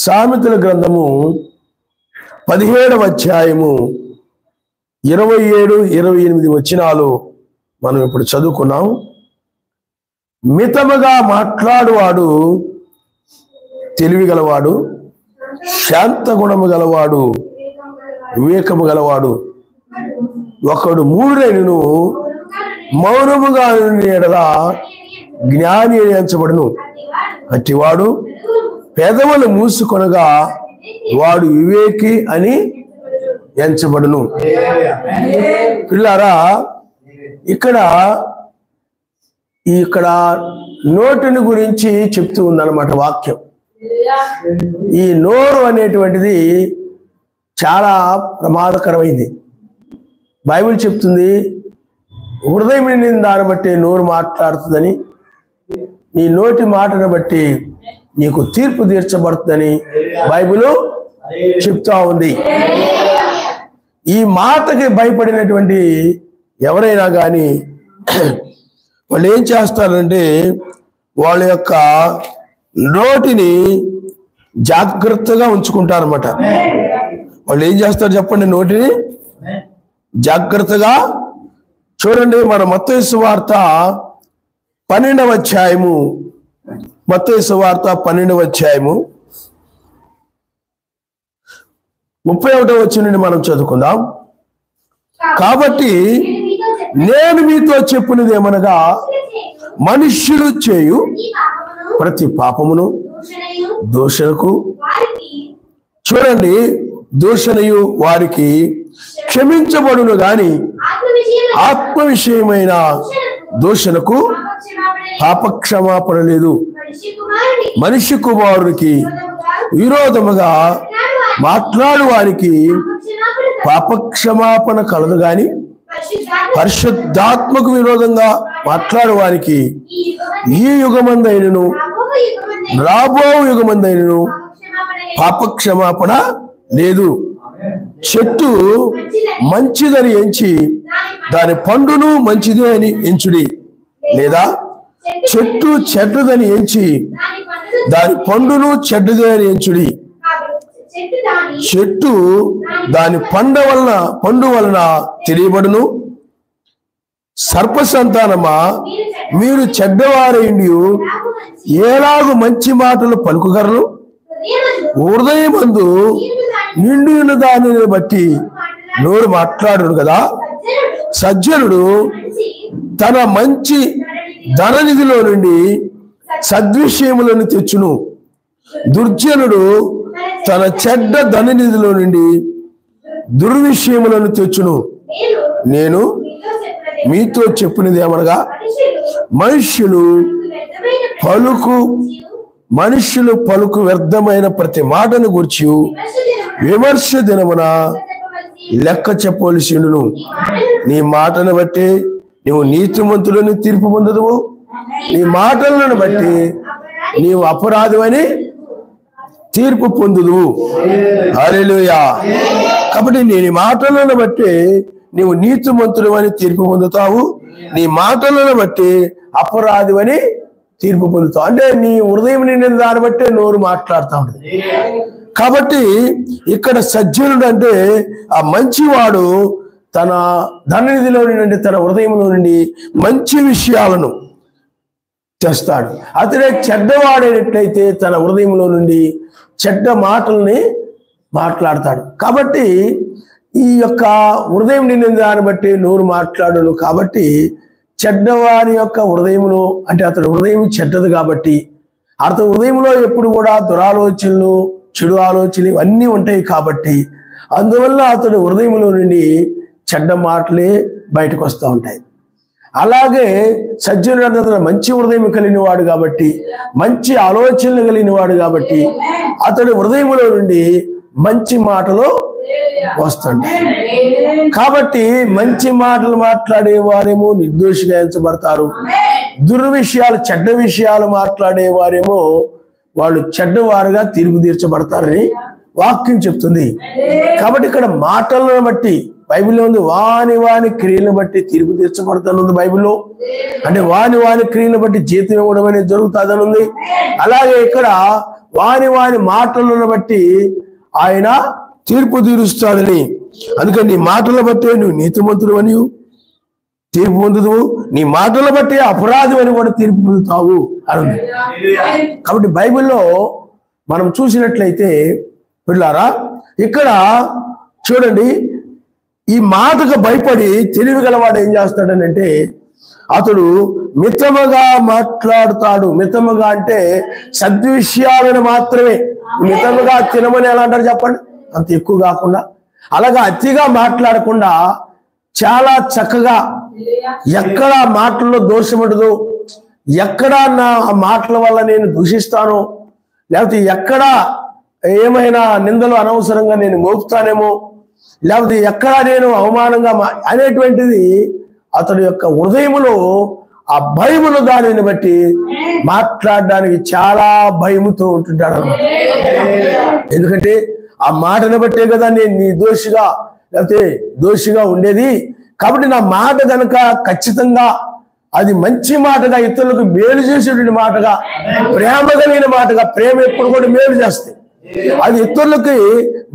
సామెతల గ్రంథము 17వ అధ్యాయము 27, 28 వచనాలు మనం ఇప్పుడు చదువుకున్నాం. మితముగా మాట్లాడువాడు తెలివి గలవాడు, శాంత గుణము గలవాడు వివేకము గలవాడు. ఒకడు మూఢుడైనను మౌనముగా ఎడల జ్ఞాని ఎంచబడును. అట్టివాడు పెదవులు మూసుకొనగా వాడు వివేకి అని ఎంచబడును. పిల్లారా, ఇక్కడ నోటిని గురించి చెప్తూ ఉందన్నమాట వాక్యం. ఈ నోరు అనేటువంటిది చాలా ప్రమాదకరమైంది. బైబిల్ చెప్తుంది, హృదయం నిండిన దాన్ని బట్టి నోరు మాట్లాడుతుందని, నీ నోటి మాటను బట్టి నీకు తీర్పు తీర్చబడుతుందని బైబిల్ చెప్తా ఉంది. ఈ మాటకి భయపడినటువంటి ఎవరైనా కానీ వాళ్ళు ఏం చేస్తారంటే వాళ్ళ యొక్క నోటిని జాగ్రత్తగా ఉంచుకుంటారన్నమాట. వాళ్ళు ఏం చేస్తారు చెప్పండి? నోటిని జాగ్రత్తగా చూడండి. మన మత్తయి సువార్త 12వ అధ్యాయము, మత్తయి సువార్త 12వ అధ్యాయము 31వ వచనం నుండి మనం చదువుకుందాం. కాబట్టి నేను మీతో చెప్పినది ఏమనగా, మనుష్యులు చేయు ప్రతి పాపమును దూషణకు, చూడండి, దూషణయు వారికి క్షమించబడును గాని ఆత్మ విషయమైన దూషణకు పాపక్షమాపణ లేదు. మనిషి కుమారునికి విరోధముగా మాట్లాడు వారికి పాపక్షమాపణ కలదు గాని పరిశుద్ధాత్మకు విరోధంగా మాట్లాడు వారికి ఈ యుగమందైనను రాబో యుగమందైనను పాపక్షమాపణ లేదు. చెట్టు మంచిదని ఎంచి దాని పండును మంచిదే అని ఎంచుడి, లేదా చెట్టు చెడ్డదని ఎంచి దాని పండును చెడ్డదే అని ఎంచుడి. చెట్టు దాని పండు వలన తెలియబడును. సర్ప సంతానమా, మీరు చెడ్డవారైండి ఏలాగు మంచి మాటలు పలుకుగలరు? హృదయమందు నిండి ఉన్న దానిని బట్టి నోరు మాట్లాడును కదా. సజ్జనుడు తన మంచి ధననిధిలో నుండి సద్విషయములను తెచ్చును, దుర్జనుడు తన చెడ్డ ధననిధిలో నుండి దుర్విషయములను తెచ్చును. నేను మీతో చెప్పినది ఏమనగా, మనుష్యులు పలుకు వ్యర్థమైన ప్రతి మాటను గురించి విమర్శ దినమున లెక్క చెప్పవలసిండును. నీ మాటను బట్టి నీవు నీతిమంతులను తీర్పు పొందదువు, నీ మాటలను బట్టి నీవు అపరాధమని తీర్పు పొందుదువు. హల్లెలూయా. కాబట్టి నీ మాటలను బట్టి నీవు నీతిమంతుడు అని తీర్పు పొందుతావు, నీ మాటలను బట్టి అపరాధమని తీర్పు పొందుతావు. అంటే నీ హృదయం నిండిన దాన్ని బట్టే నోరు మాట్లాడుతూ ఉంటుంది. కాబట్టి ఇక్కడ సజ్జనుడు అంటే ఆ మంచివాడు తన ధననిధిలో నుండి, తన హృదయంలో నుండి మంచి విషయాలను తెస్తాడు. అతడే చెడ్డవాడైనట్లయితే తన హృదయంలో నుండి చెడ్డ మాటల్ని మాట్లాడతాడు. కాబట్టి ఈ యొక్క హృదయం నిండిన దాన్ని బట్టి నోరు మాట్లాడును. కాబట్టి చెడ్డవారి యొక్క హృదయమును, అంటే అతని హృదయం చెడ్డది కాబట్టి అతని హృదయంలో ఎప్పుడు కూడా దురాలోచనలు, చెడు ఆలోచనలు ఇవన్నీ ఉంటాయి. కాబట్టి అందువల్ల అతడు హృదయంలో నుండి చెడ్డ మాటలే బయటకు వస్తూ ఉంటాయి. అలాగే సజ్జనుడు అతను మంచి హృదయం కలిగిన వాడు కాబట్టి, మంచి ఆలోచనలు కలిగిన వాడు కాబట్టి అతడి హృదయంలో నుండి మంచి మాటలు వస్తుంటాయి. కాబట్టి మంచి మాటలు మాట్లాడే వారేమో నిర్దోషిగా ఎంచబడతారు. దుర్విషయాలు, చెడ్డ విషయాలు మాట్లాడే వారేమో వాళ్ళు చెడ్డవారుగా తీర్పు తీర్చబడతారని వాక్యం చెప్తుంది. కాబట్టి ఇక్కడ మాటలను బట్టి బైబిల్లో ఉంది, వాని క్రియలను బట్టి తీర్పు తీర్చబడతానుంది బైబిల్లో. అంటే వాని క్రియలను బట్టి జీతం ఇవ్వడం అనేది జరుగుతుందని ఉంది. అలాగే ఇక్కడ వాని వాని మాటలను బట్టి ఆయన తీర్పు తీరుస్తాడని. అందుకని నీ మాటలను బట్టే నువ్వు నీతిమంతుడు అని తీర్పు పొందుతావు, నీ మాటల బట్టి అపరాధం అని కూడా తీర్పు పొందుతావు అని. కాబట్టి బైబిల్లో మనం చూసినట్లయితే పిల్లారా, ఇక్కడ చూడండి, ఈ మాటకు భయపడి తెలివి గలవాడు ఏం చేస్తాడనంటే అతడు మితముగా మాట్లాడుతాడు. మితముగా అంటే సద్విషయాలను మాత్రమే. మితముగా తినమని ఎలా అంటారు చెప్పండి? అంత ఎక్కువ కాకుండా, అలాగా అతిగా మాట్లాడకుండా చాలా చక్కగా, ఎక్కడ మాటల్లో దోషం ఉండదు, ఎక్కడ నా మాటల వల్ల నేను దూషిస్తాను, లేకపోతే ఎక్కడ ఏమైనా నిందలు అనవసరంగా నేను మోపుతానేమో, లేకపోతే ఎక్కడ నేను అవమానంగా అనేటువంటిది అతడి యొక్క హృదయములో ఆ భయమును దానిని బట్టి మాట్లాడడానికి చాలా భయముతో ఉంటుంటాడు అన్నమాట. ఎందుకంటే ఆ మాటను బట్టే కదా నేను నీ దోషిగా లేకపోతే దోషిగా ఉండేది. కాబట్టి నా మాట కనుక ఖచ్చితంగా అది మంచి మాటగా, ఇతరులకు మేలు చేసేటువంటి మాటగా, ప్రేమ కలిగిన మాటగా, ప్రేమ ఎప్పుడు కూడా మేలు చేస్తాయి. అది ఇతరులకి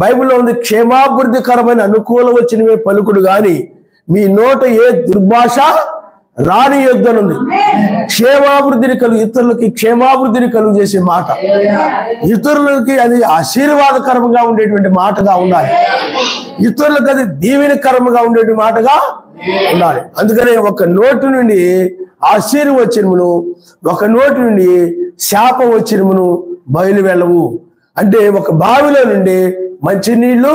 బైబిల్లో ఉంది, క్షేమాభివృద్ధికరమైన అనుకూలం వచ్చినవే పలుకుడు గాని మీ నోట ఏ దుర్భాష రాని యొద్దనుంది. క్షేమాభివృద్ధిని కలుగు, ఇతరులకి క్షేమాభివృద్ధిని కలుగు చేసే మాట, ఇతరులకి అది ఆశీర్వాదకరంగా ఉండేటువంటి మాటగా ఉండాలి, ఇతరులకు అది దీవెనకరంగా ఉండేటువంటి మాటగా ఉండాలి. అందుకనే ఒక నోటి నుండి ఆశీర్వచనమును, ఒక నోటి నుండి శాపవచనమును బయలు వెళ్ళవు. అంటే ఒక బావిలో నుండి మంచి నీళ్లు,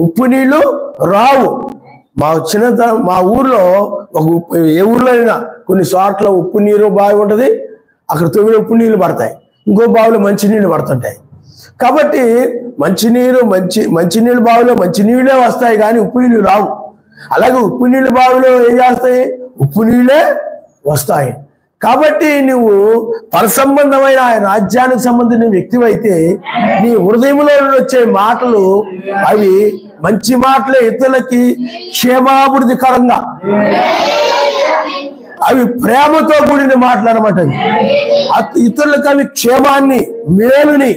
ఉప్పు నీళ్లు రావు. మా ఊర్లో ఏ ఊర్లో అయినా కొన్ని చోట్ల ఉప్పు నీరు బావి ఉంటుంది, అక్కడ 9 ఉప్పు నీళ్లు పడతాయి, ఇంకో బావిలో మంచి నీళ్లు పడుతుంటాయి. కాబట్టి మంచినీళ్ళు బావిలో మంచి నీళ్ళే వస్తాయి కానీ ఉప్పు నీళ్ళు రావు. అలాగే ఉప్పు నీళ్ళు బావిలో ఏం చేస్తాయి? ఉప్పు నీళ్ళే వస్తాయి. కాబట్టి నువ్వు పరసంబంధమైన ఆయన రాజ్యానికి సంబంధించిన వ్యక్తివైతే నీ హృదయంలో వచ్చే మాటలు అవి మంచి మాటలే, ఇతరులకి క్షేమాభివృద్ధికరంగా, అవి ప్రేమతో కూడిన మాటలు అనమాట. ఇతరులకు అవి క్షేమాన్ని, మేలుని,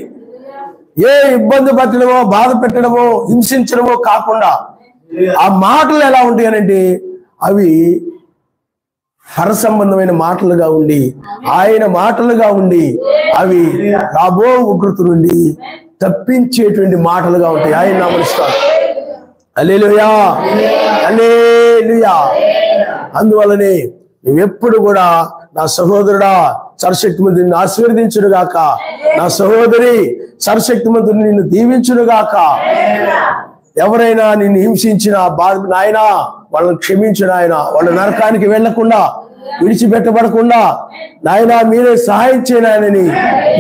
ఏ ఇబ్బంది పెట్టడమో, బాధ పెట్టడమో, హింసించడమో కాకుండా ఆ మాటలు ఎలా ఉంటాయి అనంటే అవి పరసంబంధమైన మాటలుగా ఉండి, ఆయన మాటలుగా ఉండి, అవి రాబో ఉగ్రత నుండి తప్పించేటువంటి మాటలుగా ఉంటాయి. ఆయన నామముస్తాడు. హల్లెలూయా, హల్లెలూయా. అందువల్లనే నువ్వెప్పుడు కూడా నా సహోదరుడా సర్వశక్తిమంతుడు నిన్ను ఆశీర్వదించునుగాక, నా సహోదరి సర్వశక్తిమంతుడు నిన్ను దీవించునుగాక. ఎవరైనా నిన్ను హింసించిన బాధ నాయన వాళ్ళని క్షమించిన ఆయన, వాళ్ళ నరకానికి వెళ్లకుండా, విడిచిపెట్టబడకుండా నాయన మీరే సహాయం చేయనాయనని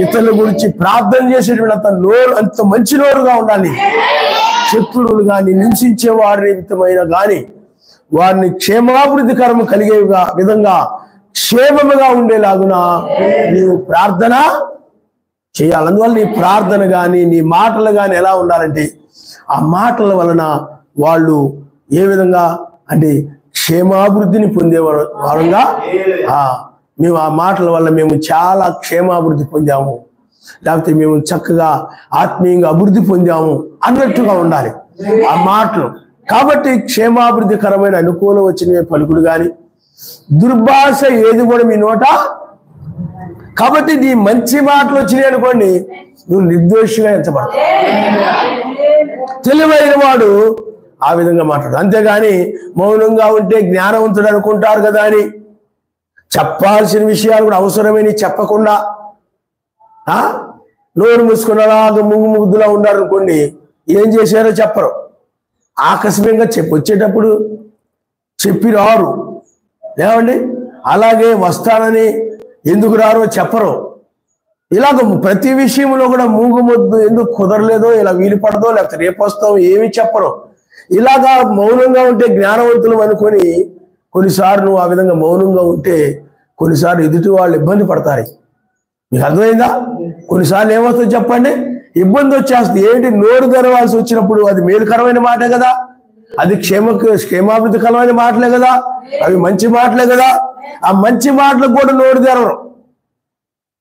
ఇతరుల గురించి ప్రార్థన చేసేటువంటి అంత నోరు, అంత మంచి నోరుగా ఉండాలి. శత్రువులు కానీ, హింసించే వారి నిమిత్తమైన కానీ వారిని క్షేమాభివృద్ధికరము కలిగే విధంగా క్షేమముగా ఉండేలాగున నీవు ప్రార్థన చేయాలి. అందువల్ల నీ ప్రార్థన కానీ నీ మాటలు కానీ ఎలా ఉండాలంటే ఆ మాటల వలన వాళ్ళు ఏ విధంగా అంటే క్షేమాభివృద్ధిని పొందే వారంగా, మేము ఆ మాటల వల్ల మేము చాలా క్షేమాభివృద్ధి పొందాము, లేకపోతే మేము చక్కగా ఆత్మీయంగా అభివృద్ధి పొందాము అన్నట్టుగా ఉండాలి ఆ మాటలు. కాబట్టి క్షేమాభివృద్ధికరమైన అనుకూలం వచ్చిన పలుకుడు కానీ దుర్భాష ఏది కూడా మీ నోట. కాబట్టి నీ మంచి మాటలు వచ్చినాయి అనుకోండి, నువ్వు నిర్దోషిగా ఎంచబడతావు. తెలివైన వాడు ఆ విధంగా మాట్లాడు. అంతేగాని మౌనంగా ఉంటే జ్ఞానవంతుడు అనుకుంటారు కదా అని చెప్పాల్సిన విషయాలు కూడా అవసరమని చెప్పకుండా నోరు మూసుకున్నలాగా ముగ్గులా ఉన్నారు అనుకోండి, ఏం చేశారో చెప్పరు. ఆకస్మికంగా వచ్చేటప్పుడు చెప్పి రారు ఏమండి, అలాగే వస్తానని ఎందుకు రారో చెప్పరు. ఇలాగ ప్రతి విషయంలో కూడా మూగుమొద్దు, ఎందుకు కుదరలేదో, ఇలా వీలు పడదో, లేకపోతే రేపు వస్తాం, ఏమి చెప్పరు. ఇలాగా మౌనంగా ఉంటే జ్ఞానవంతులు అనుకొని కొన్నిసార్లు నువ్వు ఆ విధంగా మౌనంగా ఉంటే కొన్నిసార్లు ఎదుటి వాళ్ళు ఇబ్బంది పడతారు. మీకు అర్థమైందా? కొన్నిసార్లు ఏమవుతుందో చెప్పండి, ఇబ్బంది వచ్చేస్తుంది. ఏంటి, నోరు తెరవాల్సి వచ్చినప్పుడు అది మేలుకరమైన మాటే కదా, అది క్షేమాభివృద్ధికరమైన మాటలే కదా, అవి మంచి మాటలే కదా. ఆ మంచి మాటలకు కూడా నోరు తెరవరు.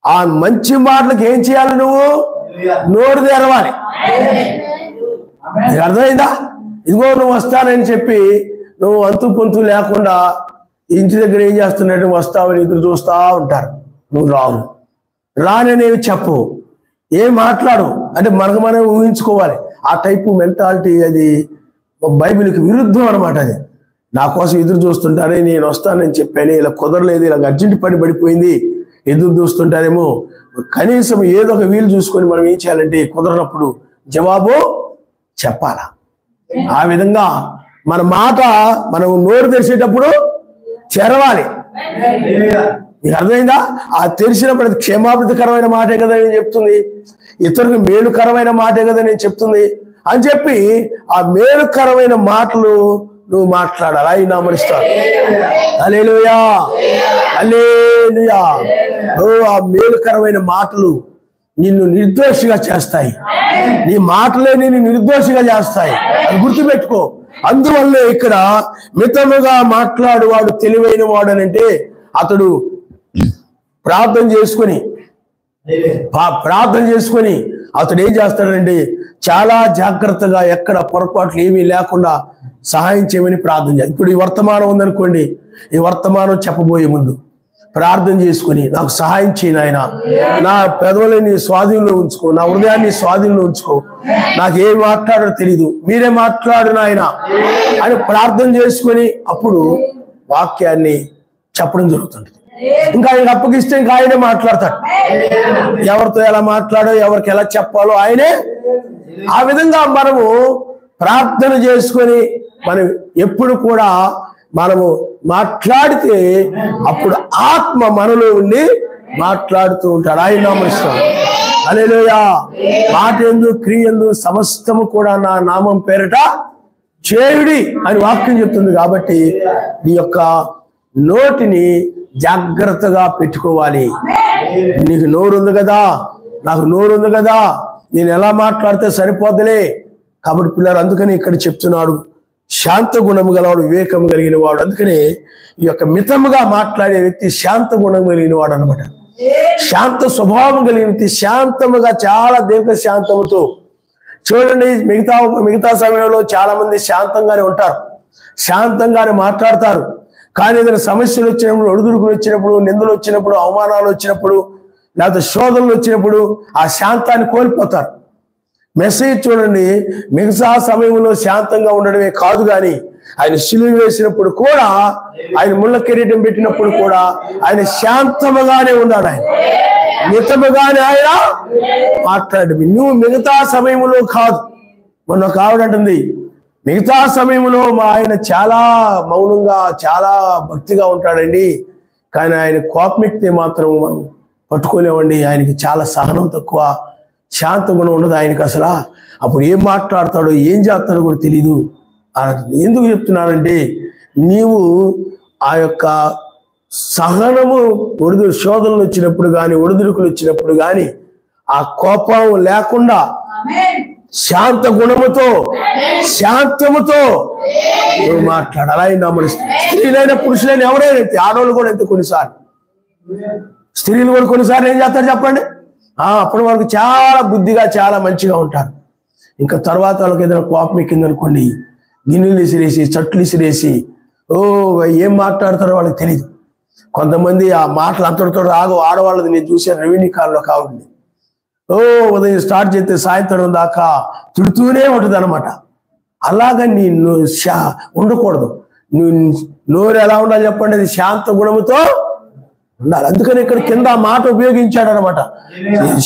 ఆ మంచి మాటలకు ఏం చేయాలి? నువ్వు నోరు తెరవాలి. నీకు అర్థమైందా? ఇదిగో నువ్వు వస్తానని చెప్పి నువ్వు అంతు పొంతు లేకుండా ఇంటి దగ్గర ఏం చేస్తున్నట్టు వస్తావని ఎదురు చూస్తూ ఉంటారు. నువ్వు రావు, రాననేవి చెప్పు, ఏం మాట్లాడు అంటే మనకు మనం ఊహించుకోవాలి. ఆ టైపు మెంటాలిటీ అది బైబిల్కి విరుద్ధం అనమాట. అది నా కోసం ఎదురు చూస్తుంటారే, నేను వస్తానని చెప్పాను, ఇలా కుదరలేదు, ఇలా అర్జెంట్ పని పడిపోయింది, ఎదురు చూస్తుంటారేమో. కనీసం ఏదో ఒక వీలు చూసుకొని మనం ఏం చేయాలంటే కుదరనప్పుడు జవాబు చెప్పాలా. ఆ విధంగా మన మాట మనం నోరు తెరిచేటప్పుడు తెరవాలి. నీకు అర్థమైందా? ఆ తెరిచినప్పుడు అది క్షేమాభివృద్ధికరమైన మాటే కదా నేను చెప్తుంది, ఇతరులకు మేలుకరమైన మాటే కదా నేను చెప్తుంది అని చెప్పి ఆ మేలుకరమైన మాటలు నువ్వు మాట్లాడాలి. ఆయన నామరిస్తాడు. హల్లెలూయా, హల్లెలూయా. ఆ మేలుకరమైన మాటలు నిన్ను నిర్దోషిగా చేస్తాయి. నీ మాటలే నిన్ను నిర్దోషిగా చేస్తాయి, అది గుర్తుపెట్టుకో. అందువల్లే ఇక్కడ మితముగా మాట్లాడువాడు తెలివైన వాడు అని అంటే అతడు ప్రార్థన చేసుకొని అతడు ఏం చేస్తాడంటే చాలా జాగ్రత్తగా ఎక్కడ పొరపాట్లు ఏమీ లేకుండా సహాయం చేయమని ప్రార్థన చేయాలి. ఇప్పుడు ఈ వర్తమానం ఉందనుకోండి, ఈ వర్తమానం చెప్పబోయే ముందు ప్రార్థన చేసుకొని నాకు సహాయం చేయను ఆయన, నా పెదవులని నీ స్వాధీనంలో ఉంచుకో, నా హృదయాన్ని స్వాధీనంలో ఉంచుకో, నాకు ఏం మాట్లాడో తెలీదు, మీరే మాట్లాడు నాయన అని ప్రార్థన చేసుకొని అప్పుడు వాక్యాన్ని చెప్పడం జరుగుతుంది. ఇంకా ఆయన అప్పగిస్తే ఇంకా ఆయనే మాట్లాడతాడు. ఎవరితో ఎలా మాట్లాడో, ఎవరికి ఎలా చెప్పాలో ఆయనే. ఆ విధంగా మనము ప్రార్థన చేసుకొని మనం ఎప్పుడు కూడా మనము మాట్లాడితే అప్పుడు ఆత్మ మనలో ఉండి మాట్లాడుతూ ఉంటాడు. ఆయన నామం. హల్లెలూయా. మాట యందు క్రియ యందు సమస్తము కూడా నా నామం పేరట చేయుడి అని వాక్యం చెప్తుంది. కాబట్టి నీ యొక్క నోటిని జాగ్రత్తగా పెట్టుకోవాలి. నీకు నోరు ఉంది కదా, నాకు నోరు ఉంది కదా, నేను ఎలా మాట్లాడితే సరిపోదులే. కాబట్టి పిల్లలు అందుకని ఇక్కడ చెప్తున్నాడు శాంత గుణము గలవాడు, వివేకం కలిగిన వాడు. అందుకనే ఈ యొక్క మితముగా మాట్లాడే వ్యక్తి శాంత గుణం కలిగిన వాడు అనమాట. శాంత స్వభావం కలిగిన వ్యక్తి శాంతముగా, చాలా దీర్ఘ శాంతముతో. చూడండి, మిగతా సమయంలో చాలా మంది శాంతంగానే ఉంటారు, శాంతంగానే మాట్లాడతారు. కానీ ఏదైనా సమస్యలు వచ్చినప్పుడు, ఒడిదుడుకులు వచ్చినప్పుడు, నిందలు వచ్చినప్పుడు, అవమానాలు వచ్చినప్పుడు, లేకపోతే శోధనలు వచ్చినప్పుడు ఆ శాంతాన్ని కోల్పోతారు. మెసేజ్ చూడండి, మిగతా సమయంలో శాంతంగా ఉండడమే కాదు, కానీ ఆయన సిలువ వేసినప్పుడు కూడా, ఆయన ముళ్ళ కిరీటం పెట్టినప్పుడు కూడా ఆయన శాంతముగానే ఉన్నాడు. ఆయన మితముగానే ఆయన మాట్లాడు. నువ్వు మిగతా సమయంలో కాదు. మొన్న ఒక ఆవిడ అంటుంది, మిగతా సమయంలో మా ఆయన చాలా మౌనంగా, చాలా భక్తిగా ఉంటాడండి, కానీ ఆయన కోపమెక్కితే మాత్రం మనం పట్టుకోలేమండి, ఆయనకి చాలా సహనం తక్కువ, శాంత గుణం ఉండదు ఆయనకి అసలు. అప్పుడు ఏం మాట్లాడతాడో ఏం చేస్తాడో కూడా తెలీదు. ఎందుకు చెప్తున్నానంటే, నీవు ఆ యొక్క సహనము శోధనలు వచ్చినప్పుడు కానీ, ఒడిదుడుకులు వచ్చినప్పుడు కానీ ఆ కోపం లేకుండా శాంత గుణముతో, శాంతముతో నువ్వు మాట్లాడాలి. ఆయన నమ్మనిస్తాడు. స్త్రీలైన పురుషులైన ఎవరైనా, ఆడవాళ్ళు కూడా ఎంత కొన్నిసార్లు, స్త్రీలు కూడా కొన్నిసార్లు ఏం చేస్తారు చెప్పండి, అప్పటి వరకు చాలా బుద్ధిగా, చాలా మంచిగా ఉంటారు. ఇంకా తర్వాత వాళ్ళకి ఏదైనా కోపం ఎక్కిందనుకోండి, గిన్నెలు విసిరేసి, చట్లు విసిరేసి, ఏం మాట్లాడతారో వాళ్ళకి తెలియదు. కొంతమంది ఆ మాటలు అంతటితో రాగు. ఆడవాళ్ళది నేను చూసాను రెవెన్యూ కాలంలో కావాలి, ఉదయం స్టార్ట్ చేస్తే సాయంత్రం దాకా తిడుతూనే ఉంటుంది అనమాట. అలాగా నీ ఉండకూడదు. నువ్వు నోరు ఎలా ఉండాలి చెప్పండి, అది శాంత గుణముతో ఉండాలి. అందుకని ఇక్కడ కింద ఆ మాట ఉపయోగించాడు అనమాట.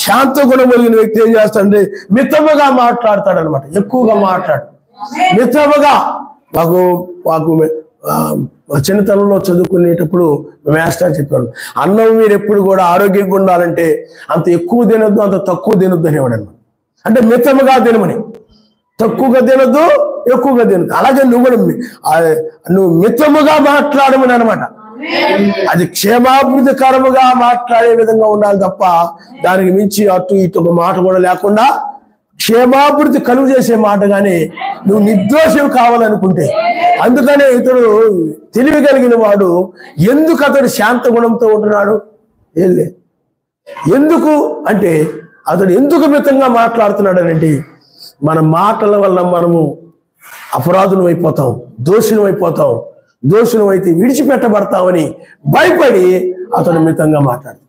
శాంత గుణం కలిగిన వ్యక్తి ఏం చేస్తాడంటే మితముగా మాట్లాడతాడనమాట, ఎక్కువగా మాట్లాడు, మితముగా. మాకు చిన్నతనంలో చదువుకునేటప్పుడు మాస్టర్ చెప్పాడు, అన్నం మీరు ఎప్పుడు కూడా ఆరోగ్యంగా ఉండాలంటే అంత ఎక్కువ తినొద్దు, అంత తక్కువ తినొద్దు అనేవాడు అనమాట. అంటే మితముగా తినమని, తక్కువగా తినొద్దు, ఎక్కువగా తినొద్దు. అలాగే నువ్వు మితముగా మాట్లాడమని అనమాట. అది క్షేమాభివృద్ధికరముగా మాట్లాడే విధంగా ఉండాలి తప్ప దానికి మించి అటు ఇటు ఒక మాట కూడా లేకుండా క్షేమాభివృద్ధి కలుగు చేసే మాట. కానీ నువ్వు నిర్దోషం కావాలనుకుంటే, అందుకనే ఇతడు తెలివి కలిగిన వాడు ఎందుకు అతడు శాంత గుణంతో ఉంటున్నాడు? ఏం లేదు. ఎందుకు అంటే అతడు ఎందుకు మితంగా మాట్లాడుతున్నాడనంటే మన మాటల వల్ల మనము అపరాధులం అయిపోతాం, దోషులం అయిపోతాం. దోషులం అయితే విడిచిపెట్టబడతామని భయపడి అతడు మితంగా మాట్లాడుతాడు.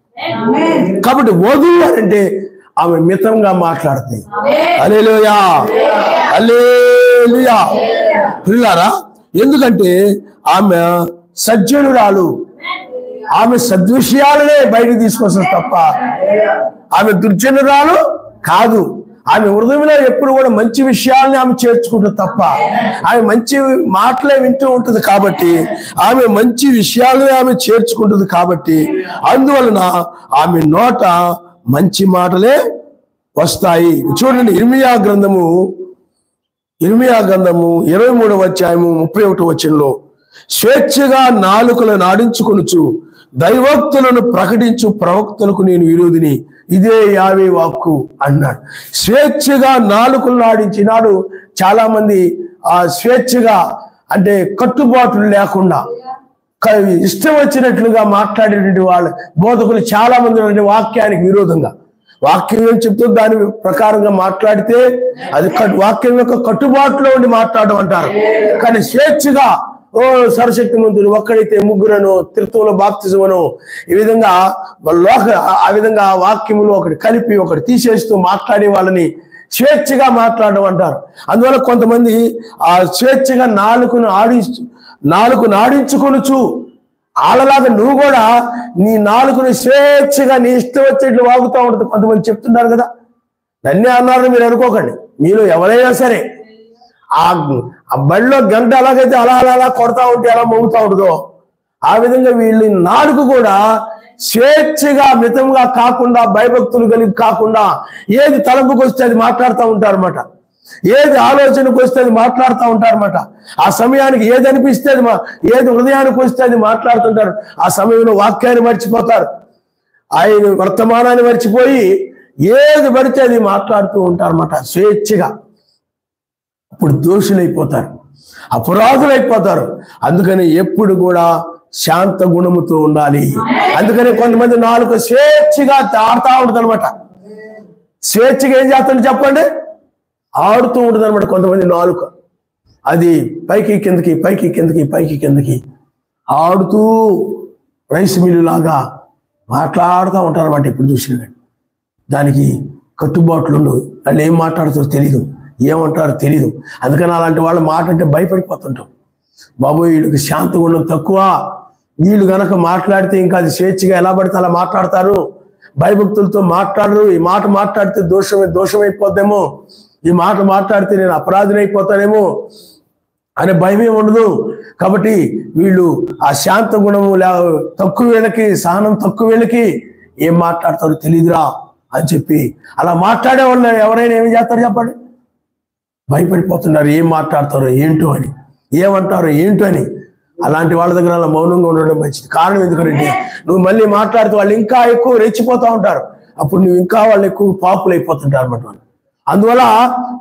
కాబట్టి వధువు అంటే ఆమె మితంగా మాట్లాడుతుంది. హల్లెలూయా, హల్లెలూయా. ప్రియులారా, ఎందుకంటే ఆమె సజ్జనురాలు, ఆమె సద్విషయాలనే బయటకు తీసుకొస్తుంది తప్ప ఆమె దుర్జనురాలు కాదు. ఆమె హృదయంలో ఎప్పుడు కూడా మంచి విషయాలని ఆమె చేర్చుకుంటుంది తప్ప ఆమె మంచి మాటలే వింటూ ఉంటుంది. కాబట్టి ఆమె మంచి విషయాలనే ఆమె చేర్చుకుంటుంది. కాబట్టి అందువలన ఆమె నోట మంచి మాటలే వస్తాయి. చూడండి, ఇర్మియా గ్రంథము 23వ అధ్యాయము 31వ వచనంలో, స్వేచ్ఛగా నాలుకలను ఆడించుకొనుచు దైవోక్తులను ప్రకటించు ప్రవక్తలకు నేను విరోధిని, ఇదే యావే వాక్కు అన్నాడు. స్వేచ్ఛగా నాలుకలను ఆడించినాడు. చాలా మంది ఆ స్వేచ్ఛగా అంటే కట్టుబాట్లు లేకుండా ఇష్టం వచ్చినట్లుగా మాట్లాడేటువంటి వాళ్ళ బోధకులు చాలా మంది ఉన్నటువంటి వాక్యానికి విరోధంగా, వాక్యం ఏం చెప్తుంది దాని ప్రకారంగా మాట్లాడితే అది వాక్యం యొక్క కట్టుబాటులో ఉండి మాట్లాడడం అంటారు. కానీ స్వేచ్ఛగా సర్వశక్తి మంతుడు ఒక్కడైతే ముగ్గురను, త్రిత్వంలో బాప్తిజమను, ఈ విధంగా ఆ విధంగా వాక్యములు ఒకటి కలిపి ఒకటి తీసేస్తూ మాట్లాడే వాళ్ళని స్వేచ్ఛగా మాట్లాడడం అంటారు. అందువల్ల కొంతమంది ఆ స్వేచ్ఛగా నాలుకను ఆడించుకొనుచు, వాళ్ళలాగా నువ్వు కూడా నీ నాలుకను స్వేచ్ఛగా నీ ఇష్టం వచ్చేట్లు వాగుతూ ఉంటుంది. కొంతమంది చెప్తున్నారు కదా, నన్నే అన్నారని మీరు అనుకోకండి. మీలో ఎవరైనా సరే ఆ బడిలో గంట ఎలాగైతే అలా కొడతా ఉంటే ఎలా మోగుతూ ఉంటుందో ఆ విధంగా వీళ్ళ నాలుక కూడా స్వేచ్ఛగా మితంగా కాకుండా, భయభక్తులు కలిగి కాకుండా ఏది తలంపుకి వస్తే అది మాట్లాడుతూ ఉంటారన్నమాట. ఏది ఆలోచనకు వస్తే అది మాట్లాడుతూ ఉంటారన్నమాట. ఆ సమయానికి ఏది అనిపిస్తే అది ఏది హృదయానికి వస్తే అది మాట్లాడుతుంటారు. ఆ సమయంలో వాక్యాన్ని మర్చిపోతారు, ఆయన వర్తమానాన్ని మర్చిపోయి ఏది పడితే అది మాట్లాడుతూ ఉంటారన్నమాట స్వేచ్ఛగా. అప్పుడు దోషులైపోతారు, అపరాధులైపోతారు. అందుకని ఎప్పుడు కూడా శాంత గుణముతో ఉండాలి. అందుకని కొంతమంది నాలుక స్వేచ్ఛగా ఆడుతూ ఉంటుంది అనమాట. స్వేచ్ఛగా ఏం చేస్తాడు చెప్పండి, ఆడుతూ ఉంటుంది అనమాట. కొంతమంది నాలుక అది పైకి కిందకి పైకి కిందకి పైకి కిందకి ఆడుతూ రైస్ మిల్లు లాగా మాట్లాడుతూ ఉంటారు అనమాట. ఇప్పుడు చూసిన దానికి కట్టుబాట్లు ఉండవు. వాళ్ళు ఏం మాట్లాడుతారో తెలీదు, ఏమంటారో తెలీదు. అందుకని అలాంటి వాళ్ళ మాట అంటే భయపడిపోతుంటాం. బాబోయ్, వీళ్ళకి శాంత గుణం తక్కువ, వీళ్ళు గనక మాట్లాడితే ఇంకా అది స్వేచ్ఛగా ఎలా పడితే అలా మాట్లాడతారు, భయభక్తులతో మాట్లాడరు. ఈ మాట మాట్లాడితే దోషమైపోద్దేమో, ఈ మాట మాట్లాడితే నేను అపరాధినైపోతానేమో అనే భయమే ఉండదు. కాబట్టి వీళ్ళు ఆ శాంత గుణము తక్కువ వీళ్ళకి, సహనం తక్కువ వీళ్ళకి ఏం మాట్లాడతారో తెలియదురా అని చెప్పి అలా మాట్లాడే వాళ్ళు ఎవరైనా ఏమి చేస్తారు చెప్పండి, భయపడిపోతున్నారు. ఏం మాట్లాడతారో ఏంటో అని, ఏమంటారో ఏంటో అని. అలాంటి వాళ్ళ దగ్గర అలా మౌనంగా ఉండడం మంచిది. కారణం ఎందుకంటే నువ్వు మళ్ళీ మాట్లాడితే వాళ్ళు ఇంకా ఎక్కువ రెచ్చిపోతూ ఉంటారు. అప్పుడు నువ్వు ఇంకా వాళ్ళు ఎక్కువ పాపులు అయిపోతుంటారు అన్నమాట. అందువల్ల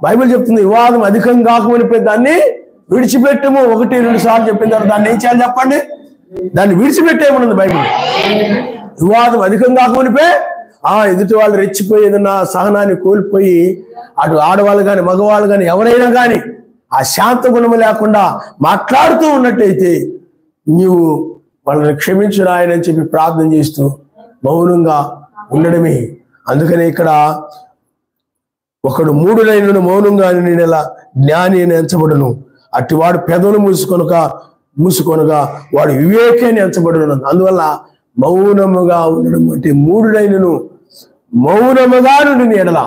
బైబిల్ చెప్తుంది, వివాదం అధికం కాకమునిపై దాన్ని విడిచిపెట్టము. 1-2 సార్లు చెప్పిన తర్వాత దాన్ని ఏం చేయాలి చెప్పండి, దాన్ని విడిచిపెట్టేమన్నది బైబిల్. వివాదం అధికం కాకమునిపై ఎదుటి వాళ్ళు రెచ్చిపోయి ఏదన్నా సహనాన్ని కోల్పోయి అటు ఆడవాళ్ళు కానీ మగవాళ్ళు కానీ ఎవరైనా కానీ ఆ శాంత గుణము లేకుండా మాట్లాడుతూ ఉన్నట్టయితే నీవు వాళ్ళని క్షమించు నాయనని చెప్పి ప్రార్థన చేస్తూ మౌనంగా ఉండడమే. అందుకనే ఇక్కడ ఒకడు 3 లైన్లను మౌనంగా నేనెలా జ్ఞాని అని ఎంచబడును, అట్టివాడు పెదవులు మూసుకొనగా వాడు వివేకాన్ని ఎంచబడును. అందువల్ల మౌనముగా ఉండడం అంటే 3 లైన్లను మౌనముగా నుండి ఎడలా.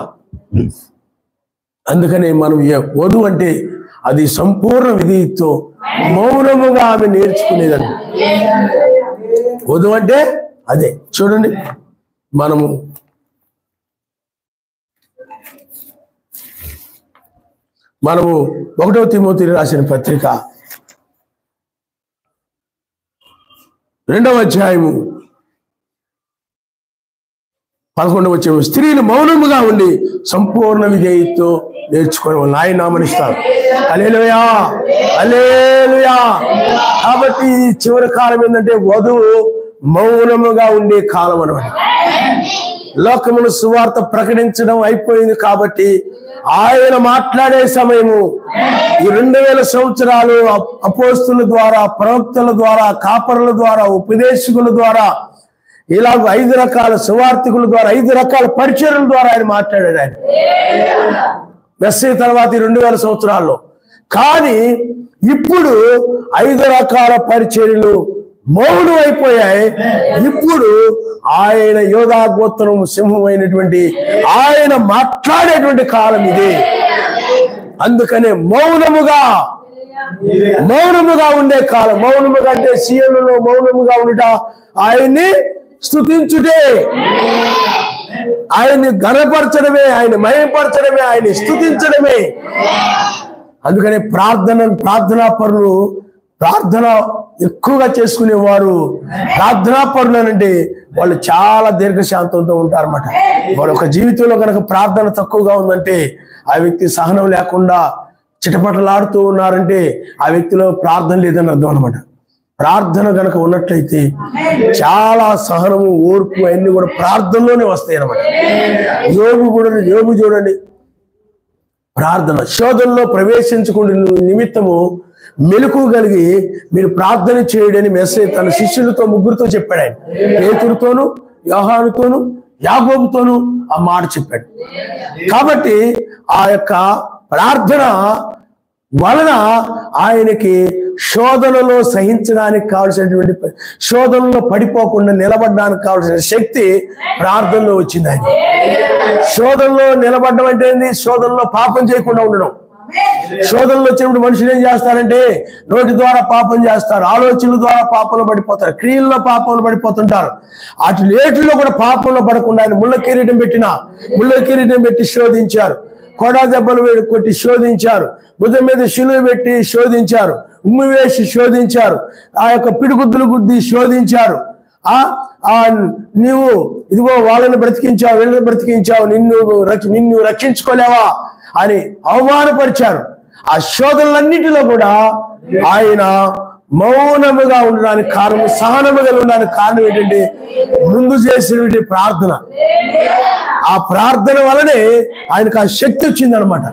అందుకనే మనం వధువు అంటే అది సంపూర్ణ విధితో మౌనముగా ఆమె నేర్చుకునేదని. వధువు అంటే అదే. చూడండి, మనము 1వ తిమోతి రాసిన పత్రిక 2వ అధ్యాయము 11వ వచనం, స్త్రీలు మౌనముగా ఉండి సంపూర్ణ విధేయతతో నేర్చుకోవడం వల్ల ఆయన నామనిస్తారు. హల్లెలూయా, హల్లెలూయా. కాబట్టి చివరి కాలం ఏంటంటే వధువు మౌనముగా ఉండే కాలం అన్నమాట. లోకమును సువార్త ప్రకటించడం అయిపోయింది కాబట్టి ఆయన మాట్లాడే సమయము ఈ 2000 సంవత్సరాలు అపోస్తుల ద్వారా, ప్రవక్తల ద్వారా, కాపరుల ద్వారా, ఉపదేశకుల ద్వారా, ఇలాగ 5 రకాల సువార్తికుల ద్వారా, 5 రకాల పరిచర్యల ద్వారా ఆయన మాట్లాడాడు. ఆయన మెస్సీ తర్వాత ఈ 2000 సంవత్సరాల్లో. కానీ ఇప్పుడు 5 రకాల పరిచర్యలు మౌనం అయిపోయాయి. ఇప్పుడు ఆయన యోధా గోత్రం సింహమైనటువంటి ఆయన మాట్లాడేటువంటి కాలం ఇది. అందుకనే మౌనముగా ఉండే కాలం. మౌనముగా అంటే సీఎంలో మౌనముగా ఉండుట, ఆయన్ని స్తుతించుటే, ఆయన్ని ఘనపరచడమే, ఆయన మహిమపరచడమే, ఆయన్ని స్తుతించడమే. అందుకనే ప్రార్థనా పరులు, ప్రార్థన ఎక్కువగా చేసుకునేవారు ప్రార్థనా పరులు అంటే వాళ్ళు చాలా దీర్ఘశాంతంతో ఉంటారన్నమాట. వాళ్ళ ఒక జీవితంలో కనుక ప్రార్థన తక్కువగా ఉందంటే, ఆ వ్యక్తి సహనం లేకుండా చిటపటలాడుతూ ఉన్నారంటే ఆ వ్యక్తిలో ప్రార్థన లేదని అర్థం అనమాట. ప్రార్థన కనుక ఉన్నట్లయితే చాలా సహనము, ఓర్పు అన్ని కూడా ప్రార్థనలోనే వస్తాయి అన్నమాట. యోబు చూడండి, ప్రార్థన శోధనలో ప్రవేశించుకునే నిమిత్తము మెలకు కలిగి మీరు ప్రార్థన చేయడని మెస్సీ తన శిష్యులతో 3 చెప్పాడు. ఆయన పేతురుతోను, యోహానుతోను, యాకోబుతోను ఆ మాట చెప్పాడు. కాబట్టి ఆ యొక్క ప్రార్థన వలన ఆయనకి శోధనలో సహించడానికి కావలసినటువంటి, శోధనలో పడిపోకుండా నిలబడడానికి కావలసిన శక్తి ప్రార్థనలో వచ్చింది. ఆయన శోధనలో నిలబడడం అంటే ఏంది? శోధనలో పాపం చేయకుండా ఉండడం. శోధనలు వచ్చినప్పుడు మనుషులు ఏం చేస్తారంటే నోటి ద్వారా పాపం చేస్తారు, ఆలోచనల ద్వారా పాపంలో పడిపోతారు, క్రియల్లో పాపంలో పడిపోతుంటారు. అటు లేటిలో కూడా పాపంలో పడకుండా ఆయన ముళ్ళ కిరీటం పెట్టి శోధించారు, కొడా దెబ్బలు కొట్టి శోధించారు, భుజం మీద శిలువ పెట్టి శోధించారు, ఉమ్మి వేసి శోధించారు, ఆ యొక్క పిడిగుద్దులు గుద్ది శోధించారు. నీవు ఇదిగో వాళ్ళని బ్రతికించావు, వీళ్ళని బ్రతికించావు, నిన్ను రక్షించుకోలేవా అని అవమానపరిచారు. ఆ శోధనలన్నిటిలో కూడా ఆయన మౌనముగా ఉండడానికి కారణం, సహనముగా ఉండడానికి కారణం ఏంటంటే ముందు చేసినటువంటి ప్రార్థన. ఆ ప్రార్థన వలనే ఆయనకు ఆ శక్తి వచ్చిందనమాట.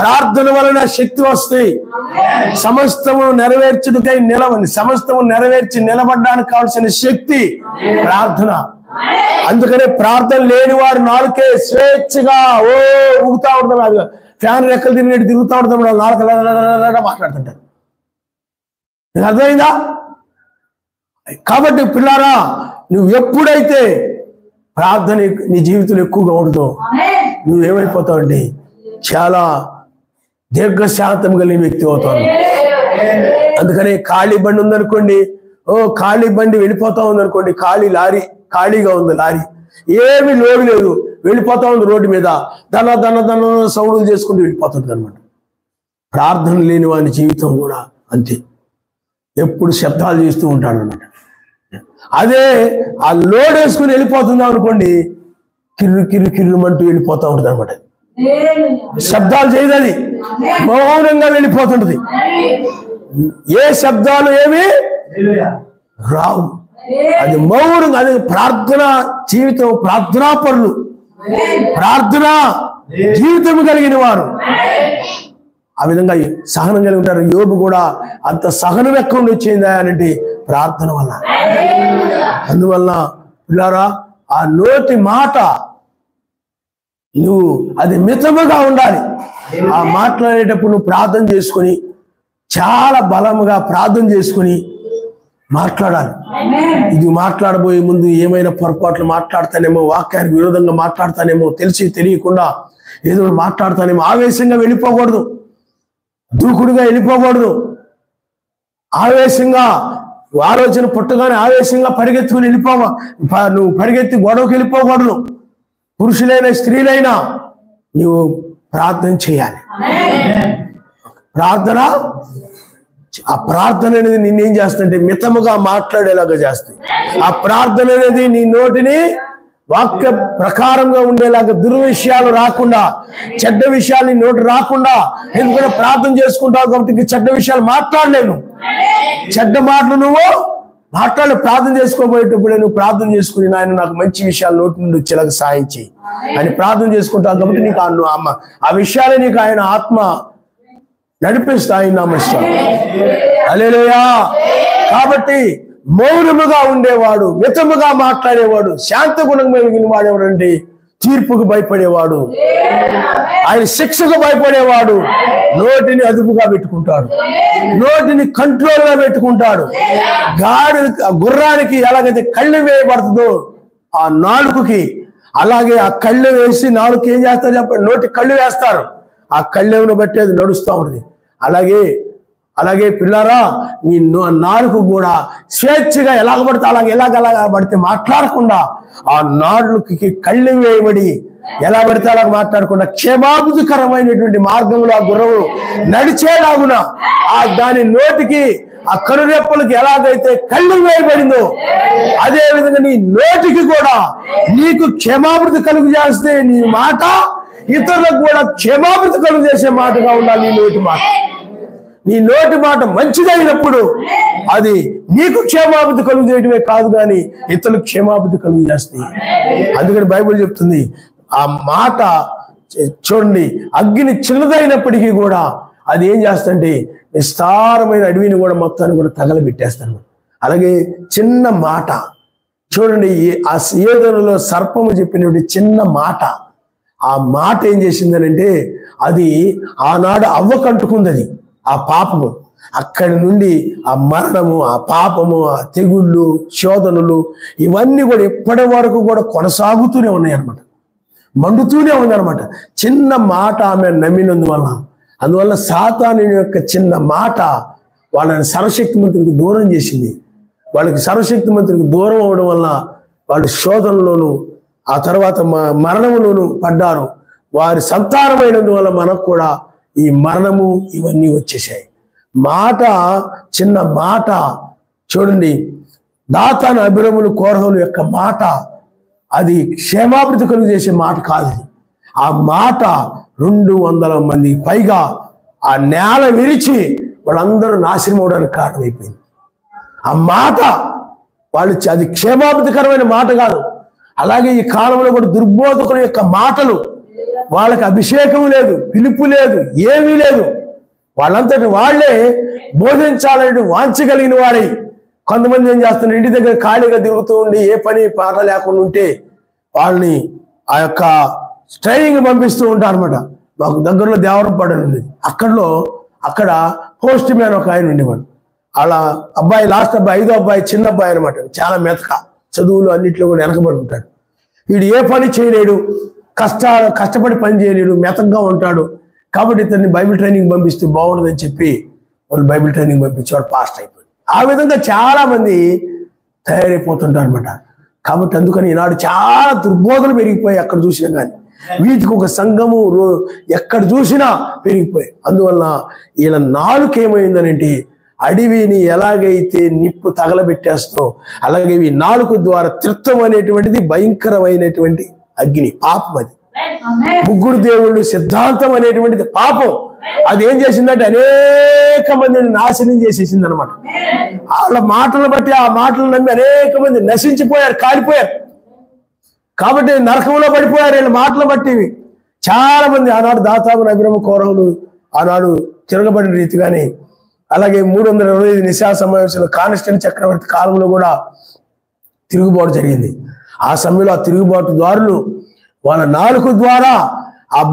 ప్రార్థన వలన శక్తి వస్తాయి. సమస్తము నెరవేర్చుటకై సమస్తము నెరవేర్చి నిలబడడానికి కావాల్సిన శక్తి ప్రార్థన. అందుకనే ప్రార్థన లేని వారు నాలుకే స్వేచ్ఛగా ఊగుతా ఉంటాం, ఫ్యాన్ రెక్కలు తిరుగుతూ ఉంటాం, నాలుక మాట్లాడుతుంటారు. నీకు అర్థమైందా? కాబట్టి పిల్లారా, నువ్వు ఎప్పుడైతే ప్రార్థన నీ జీవితంలో ఎక్కువగా ఉండదో నువ్వేమైపోతావు అంటే చాలా దీర్ఘశాంతం కలిగిన వ్యక్తి అవుతావు. అందుకని ఖాళీ బండి ఉందనుకోండి, ఖాళీ బండి వెళ్ళిపోతా ఉందనుకోండి, ఖాళీగా ఉంది లారీ, ఏమి లోడు లేదు, వెళ్ళిపోతా ఉంది రోడ్డు మీద, దన్న సౌండ్లు చేసుకుంటూ వెళ్ళిపోతుంది అనమాట. ప్రార్థన లేని వాని జీవితం కూడా అంతే, ఎప్పుడు శబ్దాలు చేస్తూ ఉంటాడు అనమాట. అదే ఆ లోడ్ వేసుకుని వెళ్ళిపోతుందా అనుకోండి, కిర్రుమంటూ వెళ్ళిపోతూ ఉంటుంది అనమాట. శబ్దాలు చేయదు, అది మౌనంగా వెళ్ళిపోతుంటది. ఏ శబ్దాలు ఏమి రావు, అది మౌనంగా. అది ప్రార్థన జీవితం, ప్రార్థనా పరులు, ప్రార్థన జీవితం కలిగిన వారు ఆ విధంగా సహనం కలిగి ఉంటారు. యోబు కూడా అంత సహనం ఎక్కడ వచ్చిందా అంటే ప్రార్థన వల్ల. అందువల్ల పిల్లారా, ఆ నోటి మాట నువ్వు అది మితముగా ఉండాలి. ఆ మాట్లాడేటప్పుడు నువ్వు ప్రార్థన చేసుకొని, చాలా బలముగా ప్రార్థన చేసుకొని మాట్లాడాలి. ఇది మాట్లాడబోయే ముందు ఏమైనా పొరపాట్లు మాట్లాడతానేమో, వాక్యానికి విరోధంగా మాట్లాడతానేమో, తెలిసి తెలియకుండా ఏదో మాట్లాడతానేమో, ఆవేశంగా వెళ్ళిపోకూడదు, దూకుడుగా వెళ్ళిపోకూడదు. ఆవేశంగా ఆలోచన పుట్టగానే ఆవేశంగా పరిగెత్తుకుని నువ్వు పరిగెత్తి గొడవకి వెళ్ళిపోకూడదు. పురుషులైనా స్త్రీలైనా నువ్వు ప్రార్థన చేయాలి. ఆ ప్రార్థన అనేది నిన్నేం చేస్తుంటే మితముగా మాట్లాడేలాగా చేస్తుంది. ఆ ప్రార్థన అనేది నీ నోటిని వాక్య ప్రకారంగా ఉండేలాగా, దుర్విషయాలు రాకుండా, చెడ్డ విషయాలు నీ నోటి రాకుండా. ఎందుకంటే ప్రార్థన చేసుకుంటావు కాబట్టి చెడ్డ విషయాలు మాట్లాడలేను, చెడ్డ మాటలు నువ్వు ప్రార్థన చేసుకోబోయేటప్పుడు నువ్వు ప్రార్థన చేసుకుని నాయన నాకు మంచి విషయాలు నోటి నుండి వచ్చేలాగా సాయం చేయి అని ప్రార్థన చేసుకుంటావు కాబట్టి నీకు ఆ విషయాలే నీకు ఆయన ఆత్మ నడిపిస్తాయి. నమస్కారం. హల్లెలూయా. కాబట్టి మౌనముగా ఉండేవాడు, మితముగా మాట్లాడేవాడు, శాంత గుణం కలిగిన వాడేవాడండి తీర్పుకు భయపడేవాడు, ఆయన శిక్షకు భయపడేవాడు నోటిని అదుపుగా పెట్టుకుంటాడు, నోటిని కంట్రోల్గా పెట్టుకుంటాడు. గుర్రానికి ఎలాగైతే కళ్ళు వేయబడుతుందో ఆ నాలుకకి, అలాగే ఆ కళ్ళు వేసి నాలుగు ఏం చేస్తారు చెప్పండి, నోటి కళ్ళు వేస్తారు. ఆ కళ్ళెవను బట్టి అది నడుస్తూ ఉంటుంది. అలాగే పిల్లారా, నీ నాలుగు కూడా స్వేచ్ఛగా ఎలాగ పడితే ఎలాగ పడితే మాట్లాడకుండా ఆ నాలుగుకి కళ్ళు వేయబడి ఎలా పడితే అలాగ మాట్లాడకుండా క్షేమాభివృద్ధికరమైనటువంటి మార్గంలో ఆ గుర్రము నడిచేలాగున దాని నోటికి ఆ కనురెప్పలకి ఎలాగైతే కళ్ళు వేయబడిందో అదే విధంగా నీ నోటికి కూడా నీకు క్షేమాభివృద్ధి కలుగు చేస్తే నీ మాట ఇతరులకు కూడా క్షేమాభివృద్ధి కలుగు చేసే మాటగా ఉండాలి నీ నోటి మాట. నీ నోటి మాట మంచిదైనప్పుడు అది నీకు క్షేమాభివృద్ధి కలుగు చేయడమే కాదు కానీ ఇతరులకు క్షేమాభివృద్ధి కలుగు చేస్తాయి. అందుకని బైబిల్ చెప్తుంది ఆ మాట చూడండి, అగ్ని చిన్నదైనప్పటికీ కూడా అది ఏం చేస్తుంటే విస్తారమైన అడవిని కూడా మొత్తాన్ని కూడా తగలబెట్టేస్తాను. అలాగే చిన్న మాట చూడండి, ఆ ఏదోలో సర్పము చెప్పినటువంటి చిన్న మాట, ఆ మాట ఏం చేసిందనంటే అది ఆనాడు అవ్వకంటుకుంది. అది ఆ పాపము అక్కడి నుండి ఆ మరణము, ఆ పాపము, ఆ తెగుళ్ళు, శోధనలు ఇవన్నీ కూడా ఎప్పటి వరకు కూడా కొనసాగుతూనే ఉన్నాయి అనమాట, మండుతూనే ఉందన్నమాట. చిన్న మాట ఆమె నమ్మినందువల్ల, అందువల్ల సాతాను యొక్క చిన్న మాట వాళ్ళని సర్వశక్తి మంత్రికి దూరం చేసింది. వాళ్ళకి సర్వశక్తి మంత్రికి దూరం అవడం వల్ల వాళ్ళు శోధనలోను ఆ తర్వాత మరణములోను పడ్డారు. వారి సంతానమైనందువల్ల మనకు కూడా ఈ మరణము ఇవన్నీ వచ్చేసాయి. మాట, చిన్న మాట చూడండి, దాతాను అభిరములు కోరహుల యొక్క మాట అది క్షేమాభివృద్ధి కలుగు చేసే మాట కాదు. ఆ మాట 200 మంది పైగా ఆ నేల విరిచి వాళ్ళందరూ నాశనం అవడానికి కారణమైపోయింది. ఆ మాట వాళ్ళు అది క్షేమాభివృద్ధికరమైన మాట కాదు. అలాగే ఈ కాలంలో కూడా దుర్బోధకుల యొక్క మాటలు, వాళ్ళకి అభిషేకం లేదు, పిలుపు లేదు, ఏమీ లేదు, వాళ్ళంతటి వాళ్లే బోధించాలని వాంచగలిగిన వారై కొంతమంది ఏం చేస్తున్నారు, ఇంటి దగ్గర ఖాళీగా తిరుగుతూ ఉండి ఏ పని పాట లేకుండా ఉంటే వాళ్ళని ఆ యొక్క ట్రైనింగ్ పంపిస్తూ ఉంటారు అనమాట. మాకు దగ్గరలో దేవరపాడు ఉంది, అక్కడ పోస్ట్ మ్యాన్ ఒక ఆయన ఉండేవాడు. అలా అబ్బాయి, లాస్ట్ అబ్బాయి, 5వ అబ్బాయి, చిన్న అబ్బాయి అనమాట, చాలా మెతక, చదువులు అన్నింటిలో కూడా వెనకబడి ఉంటాడు. వీడు ఏ పని చేయలేడు, కష్టపడి పని చేయలేడు, మెతకగా ఉంటాడు. కాబట్టి ఇతన్ని బైబిల్ ట్రైనింగ్ పంపిస్తే బాగుండదని చెప్పి వాళ్ళు బైబిల్ ట్రైనింగ్ పంపించేవాడు, పాస్ట్ అయిపోయింది. ఆ విధంగా చాలా మంది తయారైపోతుంటారు అనమాట. కాబట్టి అందుకని ఈనాడు చాలా దుర్బోధలు పెరిగిపోయి ఎక్కడ చూసినా కానీ, వీటికి ఒక సంఘము ఎక్కడ చూసినా పెరిగిపోయి. అందువల్ల వీళ్ళ నాలుక ఏమైందనంటే అడవిని ఎలాగైతే నిప్పు తగలబెట్టేస్తాం అలాగే ఈ నాలుక ద్వారా త్రిత్వం అనేటువంటిది భయంకరమైనటువంటి అగ్ని, పాపం. అది ముగ్గురు దేవుళ్ళు సిద్ధాంతం అనేటువంటిది పాపం. అది ఏం చేసిందంటే అనేక మందిని నాశనం చేసేసింది అనమాట. వాళ్ళ మాటలు బట్టి, ఆ మాటలు నమ్మి అనేక మంది నశించిపోయారు, కాలిపోయారు. కాబట్టి నరకంలో పడిపోయారు వీళ్ళ మాటలు బట్టి. చాలా మంది ఆనాడు దాతాను అభిరమ కోరవులు ఆనాడు తిరగబడిన రీతిగానే, అలాగే 325 నిశా సమావేశంలో కానిస్టైన్ చక్రవర్తి కాలంలో కూడా తిరుగుబాటు జరిగింది. ఆ సమయంలో ఆ తిరుగుబాటుదారులు వాళ్ళ నాలుక ద్వారా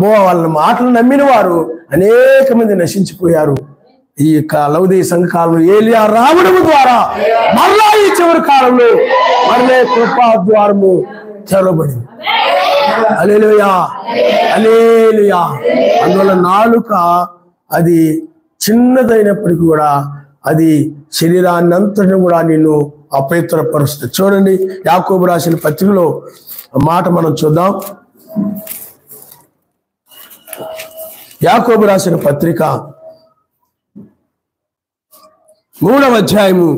వాళ్ళ మాటలు నమ్మిన వారు అనేక మంది నశించిపోయారు. ఈ లౌదీయ సంఘ కాలంలో ఏలియా రావడం ద్వారా మరలా ఈ చివరి కాలంలో మరలే కృపా ద్వారము తెరవబడింది. హల్లెలూయా, హల్లెలూయా. అందువల్ల నాలుక అది చిన్నదైనప్పటికీ కూడా అది శరీరాన్ని అంతటిని కూడా నిన్ను అపవిత్రపరుస్తుంది. చూడండి, యాకోబు రాసిన పత్రికలో మాట మనం చూద్దాం. యాకోబు రాసిన పత్రిక 3వ అధ్యాయము,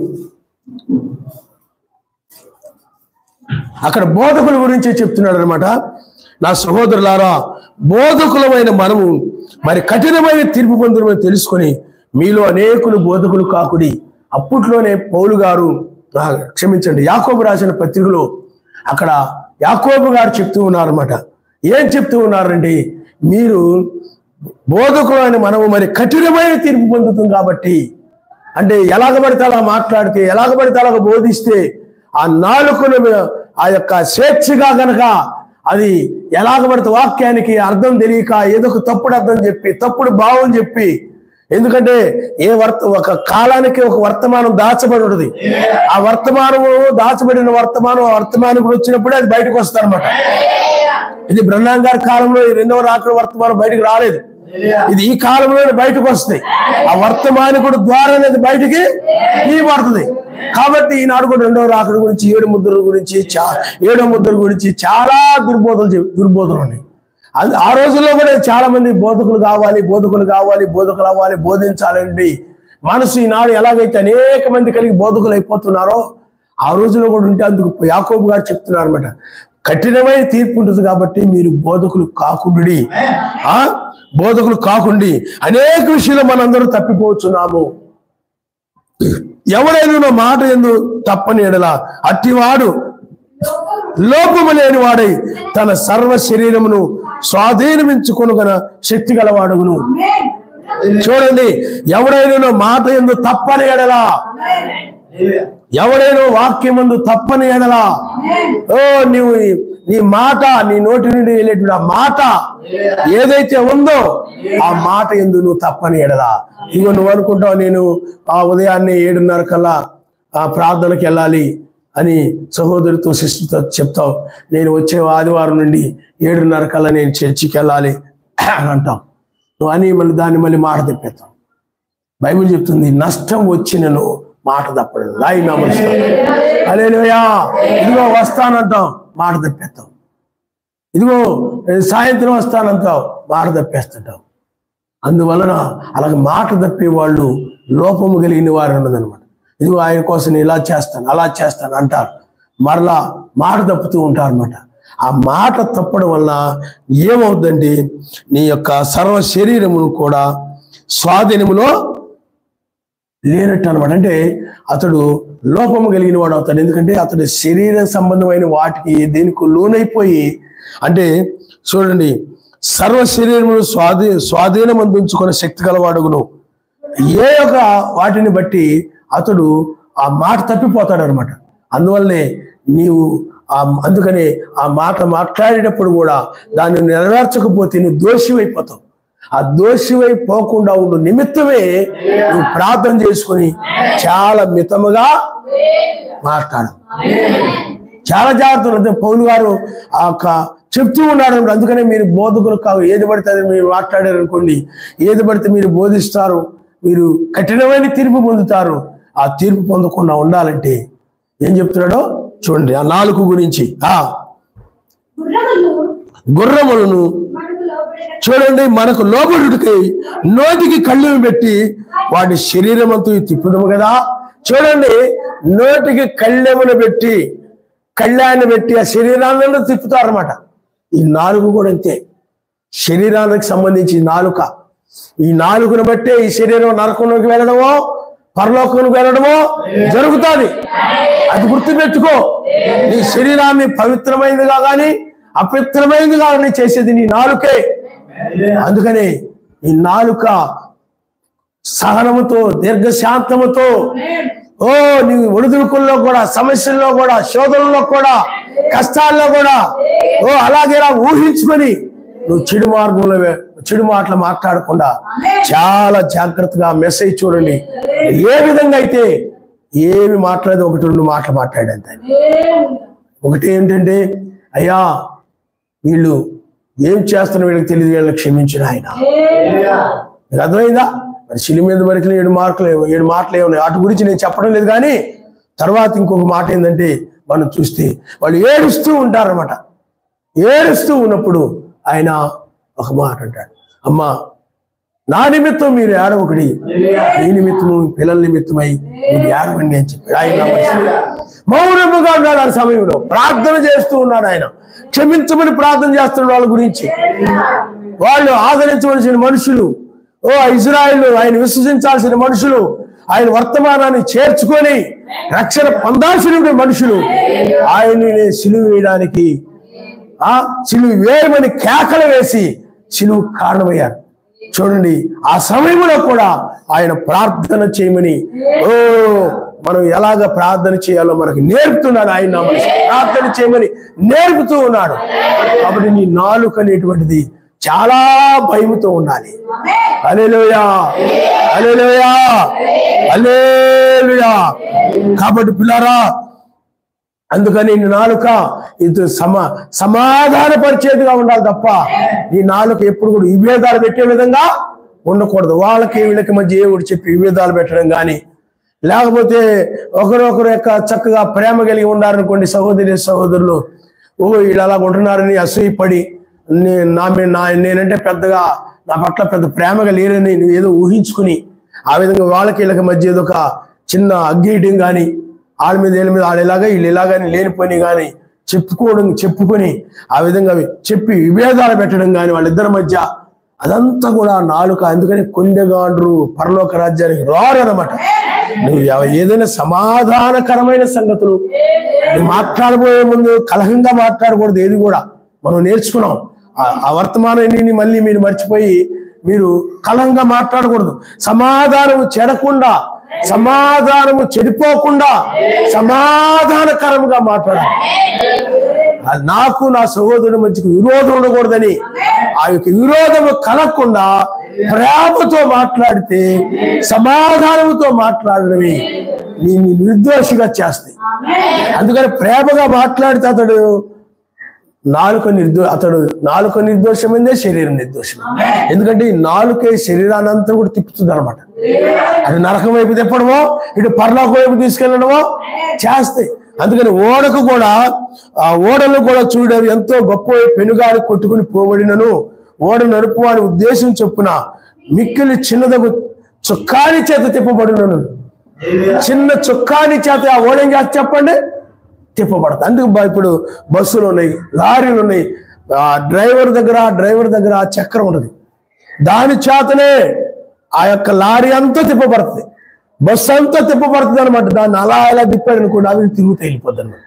అక్కడ బోధకుల గురించి చెప్తున్నాడు అనమాట. నా సహోదరులారా, బోధకులమైన మనము మరి కఠినమైన తీర్పు పొందుమని తెలుసుకొని మీలో అనేకులు బోధకులు కాకుడి. అప్పట్లోనే పౌలు గారు క్షమించండి, యాకోబు రాసిన పత్రికలో అక్కడ యాకోబు గారు చెప్తూ ఉన్నారన్నమాట. ఏం చెప్తూ ఉన్నారండి? మీరు బోధకులు అని మనము మరి కఠినమైన తీర్పు పొందుతాం కాబట్టి, అంటే ఎలాగ పడితే అలా మాట్లాడితే, ఎలాగ పడితే అలాగ బోధిస్తే, ఆ నాలుకను ఆ యొక్క స్వేచ్ఛగా గనక అది ఎలాగ పడితే వాక్యానికి అర్థం తెలియక ఏదో ఒక తప్పుడు అర్థం చెప్పి, తప్పుడు భావం చెప్పి, ఎందుకంటే ఒక కాలానికి ఒక వర్తమానం దాచబడి ఉంటుంది. ఆ వర్తమానము దాచబడిన వర్తమానం ఆ వర్తమానం వచ్చినప్పుడే అది బయటకు వస్తుంది అనమాట. ఇది బ్రహ్మాం గారి కాలంలో ఈ రెండవ రాకడ వర్తమానం బయటకు రాలేదు. ఇది ఈ కాలంలోనే బయటకు వస్తాయి. ఆ వర్తమానికుడు ద్వారా అనేది బయటికి తీయబడుతుంది. కాబట్టి ఈనాడు కూడా రెండవ రాకడ గురించి, ఏడు ముద్రల గురించి చాలా దుర్బోధనలు ఉన్నాయి. ఆ రోజుల్లో కూడా చాలా మంది బోధకులు కావాలి, బోధించాలండి. మనసు ఈనాడు ఎలాగైతే అనేక మంది కలిగి బోధకులు అయిపోతున్నారో ఆ రోజుల్లో కూడా ఉంటే అందుకు యాకోబు గారు చెప్తున్నారు అనమాట. కఠినమైన తీర్పు ఉంటుంది కాబట్టి మీరు బోధకులు కాకుండి అనేక విషయంలో మనందరూ తప్పిపోతున్నాము. ఎవరైనా మాట ఎందు తప్పని ఎడల అట్టివాడు లోపము లేని వాడై తన సర్వ శరీరమును స్వాధీనమించుకొనుగన శక్తి గలవాడుగును. చూడండి, ఎవడైనా మాట ఎందు తప్పని ఎడలా, ఎవడైనా వాక్యమందు తప్పని ఎడలా, నీ మాట, నీ నోటి నుండి వెళ్ళేటువంటి ఆ మాట ఏదైతే ఉందో ఆ మాట ఎందు నువ్వు తప్పని ఎడలా. ఇగో నువ్వు అనుకుంటావు నేను ఆ ఉదయాన్నే 7:30 కల్లా ఆ ప్రార్థనకి వెళ్ళాలి అని సహోదరితో సిస్టర్తో చెప్తావు. నేను వచ్చే ఆదివారం నుండి 7:30 కల్లా నేను చర్చికి వెళ్ళాలి అని అంటాం. నువ్వు అని దాన్ని మాట తెప్పేస్తావు. బైబిల్ చెప్తుంది, నష్టం వచ్చినను మాట తప్పలేదు. హల్లెలూయా. ఇదిగో వస్తానంటాం, మాట తప్పేస్తాం. ఇదిగో సాయంత్రం వస్తానంటావు, మాట తప్పేస్తుంటావు. అందువలన అలాగే మాట తప్పే వాళ్ళు లోపము కలిగిన వారు అన్నదనమాట. ఇదిగో ఆయన కోసం నేను ఇలా చేస్తాను, అలా చేస్తాను అంటారు, మరలా మాట తప్పుతూ ఉంటారు అనమాట. ఆ మాట తప్పడం వల్ల ఏమవుతుందంటే నీ యొక్క సర్వ శరీరమును కూడా స్వాధీనములో లేనట్టు అనమాట. అంటే అతడు లోపము కలిగిన వాడు అవుతాడు. ఎందుకంటే అతడు శరీర సంబంధమైన వాటికి దేనికి లోనైపోయి, అంటే చూడండి, సర్వ శరీరమును స్వాధీనం అందించుకునే శక్తి గలవాడుగును. ఏ యొక్క వాటిని బట్టి అతడు ఆ మాట తప్పిపోతాడు అనమాట. అందువల్లనే అందుకనే ఆ మాట మాట్లాడేటప్పుడు కూడా దాన్ని నెరవేర్చకపోతే నువ్వు దోషివైపోతావు. ఆ దోషివైపోకుండా ఉండు నిమిత్తమే నువ్వు ప్రార్థన చేసుకుని చాలా మితముగా మాట్లాడు. చాలా జాగ్రత్తలు. అంటే పౌలు గారు చెప్తూ ఉన్నాడు. అందుకనే మీరు బోధకులు కావు, ఏది పడితే అది మీరు మాట్లాడారు అనుకోండి, ఏది పడితే మీరు బోధిస్తారు, మీరు కఠినమైన తీర్పు పొందుతారు. ఆ తీర్పు పొందకుండా ఉండాలంటే ఏం చెప్తున్నాడో చూడండి. ఆ 4 గురించి, గుర్రములను చూడండి, మనకు లోబడుటకై నోటికి కళ్ళెము పెట్టి వాడి శరీరం అంతా తిప్పుదాము కదా. చూడండి, నోటికి కళ్ళెమును పెట్టి, కళ్ళాన్ని పెట్టి ఆ శరీరాన్ని తిప్పుతారు అనమాట. ఈ 4 కూడా అంతే. శరీరానికి సంబంధించి నాలుక, ఈ నాలుగును బట్టే ఈ శరీరం నరకంలోకి వెళ్ళడమో పరలోకంలోకి వెళ్ళడమో జరుగుతుంది. అది గుర్తుపెట్టుకో. నీ శరీరాన్ని పవిత్రమైనదిగా కానీ అపవిత్రమైనదిగా కానీ చేసేది నీ నాలుకే. అందుకని ఈ నాలుక సహనముతో, దీర్ఘశాంతముతో, నీ ఒడిదుడుకుల్లో కూడా, సమస్యల్లో కూడా, శోధనలో కూడా, కష్టాల్లో కూడా అలాగే ఊహించుకొని నువ్వు చెడు మాటలు మాట్లాడకుండా చాలా జాగ్రత్తగా మెసేజ్ చూడండి. ఏ విధంగా అయితే ఏమి మాట్లాడేది 1-2 మాటలు మాట్లాడేంత. ఒకటి ఏంటంటే, అయ్యా వీళ్ళు ఏం చేస్తున్నా వీళ్ళకి తెలియదు, వీళ్ళని క్షమించిన ఆయన. అర్థమైందా? మరి శిలి మీద మరికి 7 మాటలు ఏమన్నాయి, వాటి గురించి నేను చెప్పడం లేదు. కానీ తర్వాత ఇంకొక మాట ఏంటంటే, మనం చూస్తే వాళ్ళు ఏడుస్తూ ఉంటారన్నమాట. ఏడుస్తూ ఉన్నప్పుడు ఆయన ఒక మాట అంటాడు, అమ్మా నా నిమిత్తం మీరు ఏడవకుడి, నీ నిమిత్తము పిల్లల నిమిత్తమై మీరు ఏడవండి అని చెప్పి ఆయన మౌనముగా ఉన్నాడు. ఆ సమయంలో ప్రార్థన చేస్తూ ఉన్నాడు. ఆయన క్షమించమని ప్రార్థన చేస్తున్నాడు వాళ్ళ గురించి. వాళ్ళు ఆదరించవలసిన మనుషులు, ఇజ్రాయేలు, ఆయన విశ్వసించాల్సిన మనుషులు, ఆయన వర్తమానాన్ని చేర్చుకొని రక్షణ పొందాల్సిన మనుషులు ఆయన్ని సిలువ వేయడానికి సిలువ వేయమని కేకలు వేసి సిలువ కారణమయ్యారు. చూడండి, ఆ సమయంలో కూడా ఆయన ప్రార్థన చేయమని మనం ఎలాగ ప్రార్థన చేయాలో మనకు నేర్పుతున్నాడు. ఆయన ప్రార్థన చేయమని నేర్పుతూ ఉన్నాడు. కాబట్టి నీ నాలుక అనేటువంటిది చాలా భయముతో ఉండాలి. హల్లెలూయా, హల్లెలూయా, హల్లెలూయా. కాబట్టి పిల్లారా, అందుకని నీ నాలుక ఇది సమాధానపరిచేదిగా ఉండాలి తప్ప నీ నాలుక ఎప్పుడు కూడా విభేదాలు పెట్టే విధంగా ఉండకూడదు. వాళ్ళకి వీళ్ళకి మధ్య ఏవుడు చెప్పి విభేదాలు పెట్టడం కానీ, లేకపోతే ఒకరొకరు యొక్క చక్కగా ప్రేమ కలిగి ఉండాలనుకోండి సహోదరి సహోదరులు, వీళ్ళు అలా ఉంటున్నారని అసూయపడి నేనంటే పెద్దగా నా పట్ల పెద్ద ప్రేమగా లేరని నువ్వు ఏదో ఊహించుకుని ఆ విధంగా వాళ్ళకి వీళ్ళకి మధ్య ఏదో ఒక చిన్న అగ్గేయడం కానీ, వాళ్ళ మీద వీళ్ళ మీద వాళ్ళు ఇలాగా వీళ్ళు ఇలాగని లేనిపోయి కానీ చెప్పుకొని ఆ విధంగా చెప్పి విభేదాలు పెట్టడం కానీ వాళ్ళిద్దరి మధ్య, అదంతా కూడా నాలుక. అందుకని కొండెగాండ్రు పరలోక రాజ్యానికి రారు అన్నమాట. నువ్వు ఏదైనా సమాధానకరమైన సంగతులు నువ్వు మాట్లాడబోయే ముందు కలహంగా మాట్లాడకూడదు. ఏది కూడా మనం నేర్చుకున్నాం. ఆ వర్తమానాన్ని మళ్ళీ మీరు మర్చిపోయి మీరు కలహంగా మాట్లాడకూడదు. సమాధానము చెడకుండా, సమాధానము చెడిపోకుండా సమాధానకరంగా మాట్లాడాలి. నాకు నా సహోదరుడి మధ్యకు విరోధం ఉండకూడదని ఆ యొక్క విరోధము కలగకుండా ప్రేమతో మాట్లాడితే, సమాధానంతో మాట్లాడడమే నేను నిర్దోషిగా చేస్తాయి. అందుకని ప్రేమగా మాట్లాడితే అతడు నాలుక నిర్దోషమైందే, శరీరం నిర్దోషమైంది. ఎందుకంటే ఈ నాలుకే శరీరాన్ని అంతా కూడా తిప్పుతుంది అనమాట. అది నరకం వైపు తిప్పడమో ఇటు పరలోక వైపు తీసుకెళ్ళడమో చేస్తాయి. అందుకని ఓడకు కూడా ఆ ఓడలు కూడా చూడవి ఎంతో గొప్ప పెనుగాలి కొట్టుకుని పోబడినను ఓడ నడుపు అని ఉద్దేశం చొప్పున మిక్కిలి చిన్నదగు చుక్కాని చేత తిప్పబడినను. చిన్న చుక్కాని చేత ఆ ఓడ ఏం చేస్తే చెప్పండి, తిప్పబడతాయి. అందుకు ఇప్పుడు బస్సులు ఉన్నాయి, లారీలు ఉన్నాయి. డ్రైవర్ దగ్గర చక్రం ఉంటుంది. దాని చేతనే ఆ యొక్క లారీ అంతా తిప్పబడుతుంది, బస్సు అంతా తిప్పబడుతుంది అనమాట. దాన్ని అలా ఎలా తిప్పాడు అనుకోండి, అది తిరుగుతూ వెళ్ళిపోద్ది అనమాట.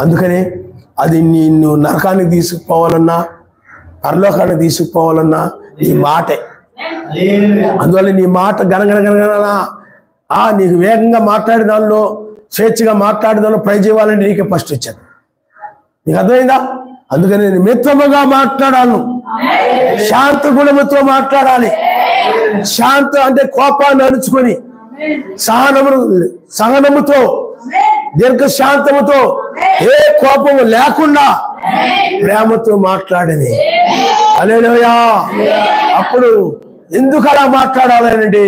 అందుకని అది నిన్ను నరకానికి తీసుకుపోవాలన్నా పరలోకానికి తీసుకుపోవాలన్నా నీ మాటే. అందువల్ల నీ మాట గనగనగనగన నీకు వేగంగా మాట్లాడే దానిలో, స్వేచ్ఛగా మాట్లాడే దానిలో ప్రైజ్ ఇవ్వాలంటే నీకే ఫస్ట్ వచ్చాను. నీకు అర్థమైందా? అందుకని నేను మిత్రముగా మాట్లాడాను, శాంత గుణముతో మాట్లాడాలి. శాంత అంటే కోపాన్ని అణుచుకొని సహనముతో దీర్ఘశాంతముతో ఏ కోపము లేకుండా ప్రేమతో మాట్లాడేది. హల్లెలూయా. అప్పుడు ఎందుకు అలా మాట్లాడాలంటే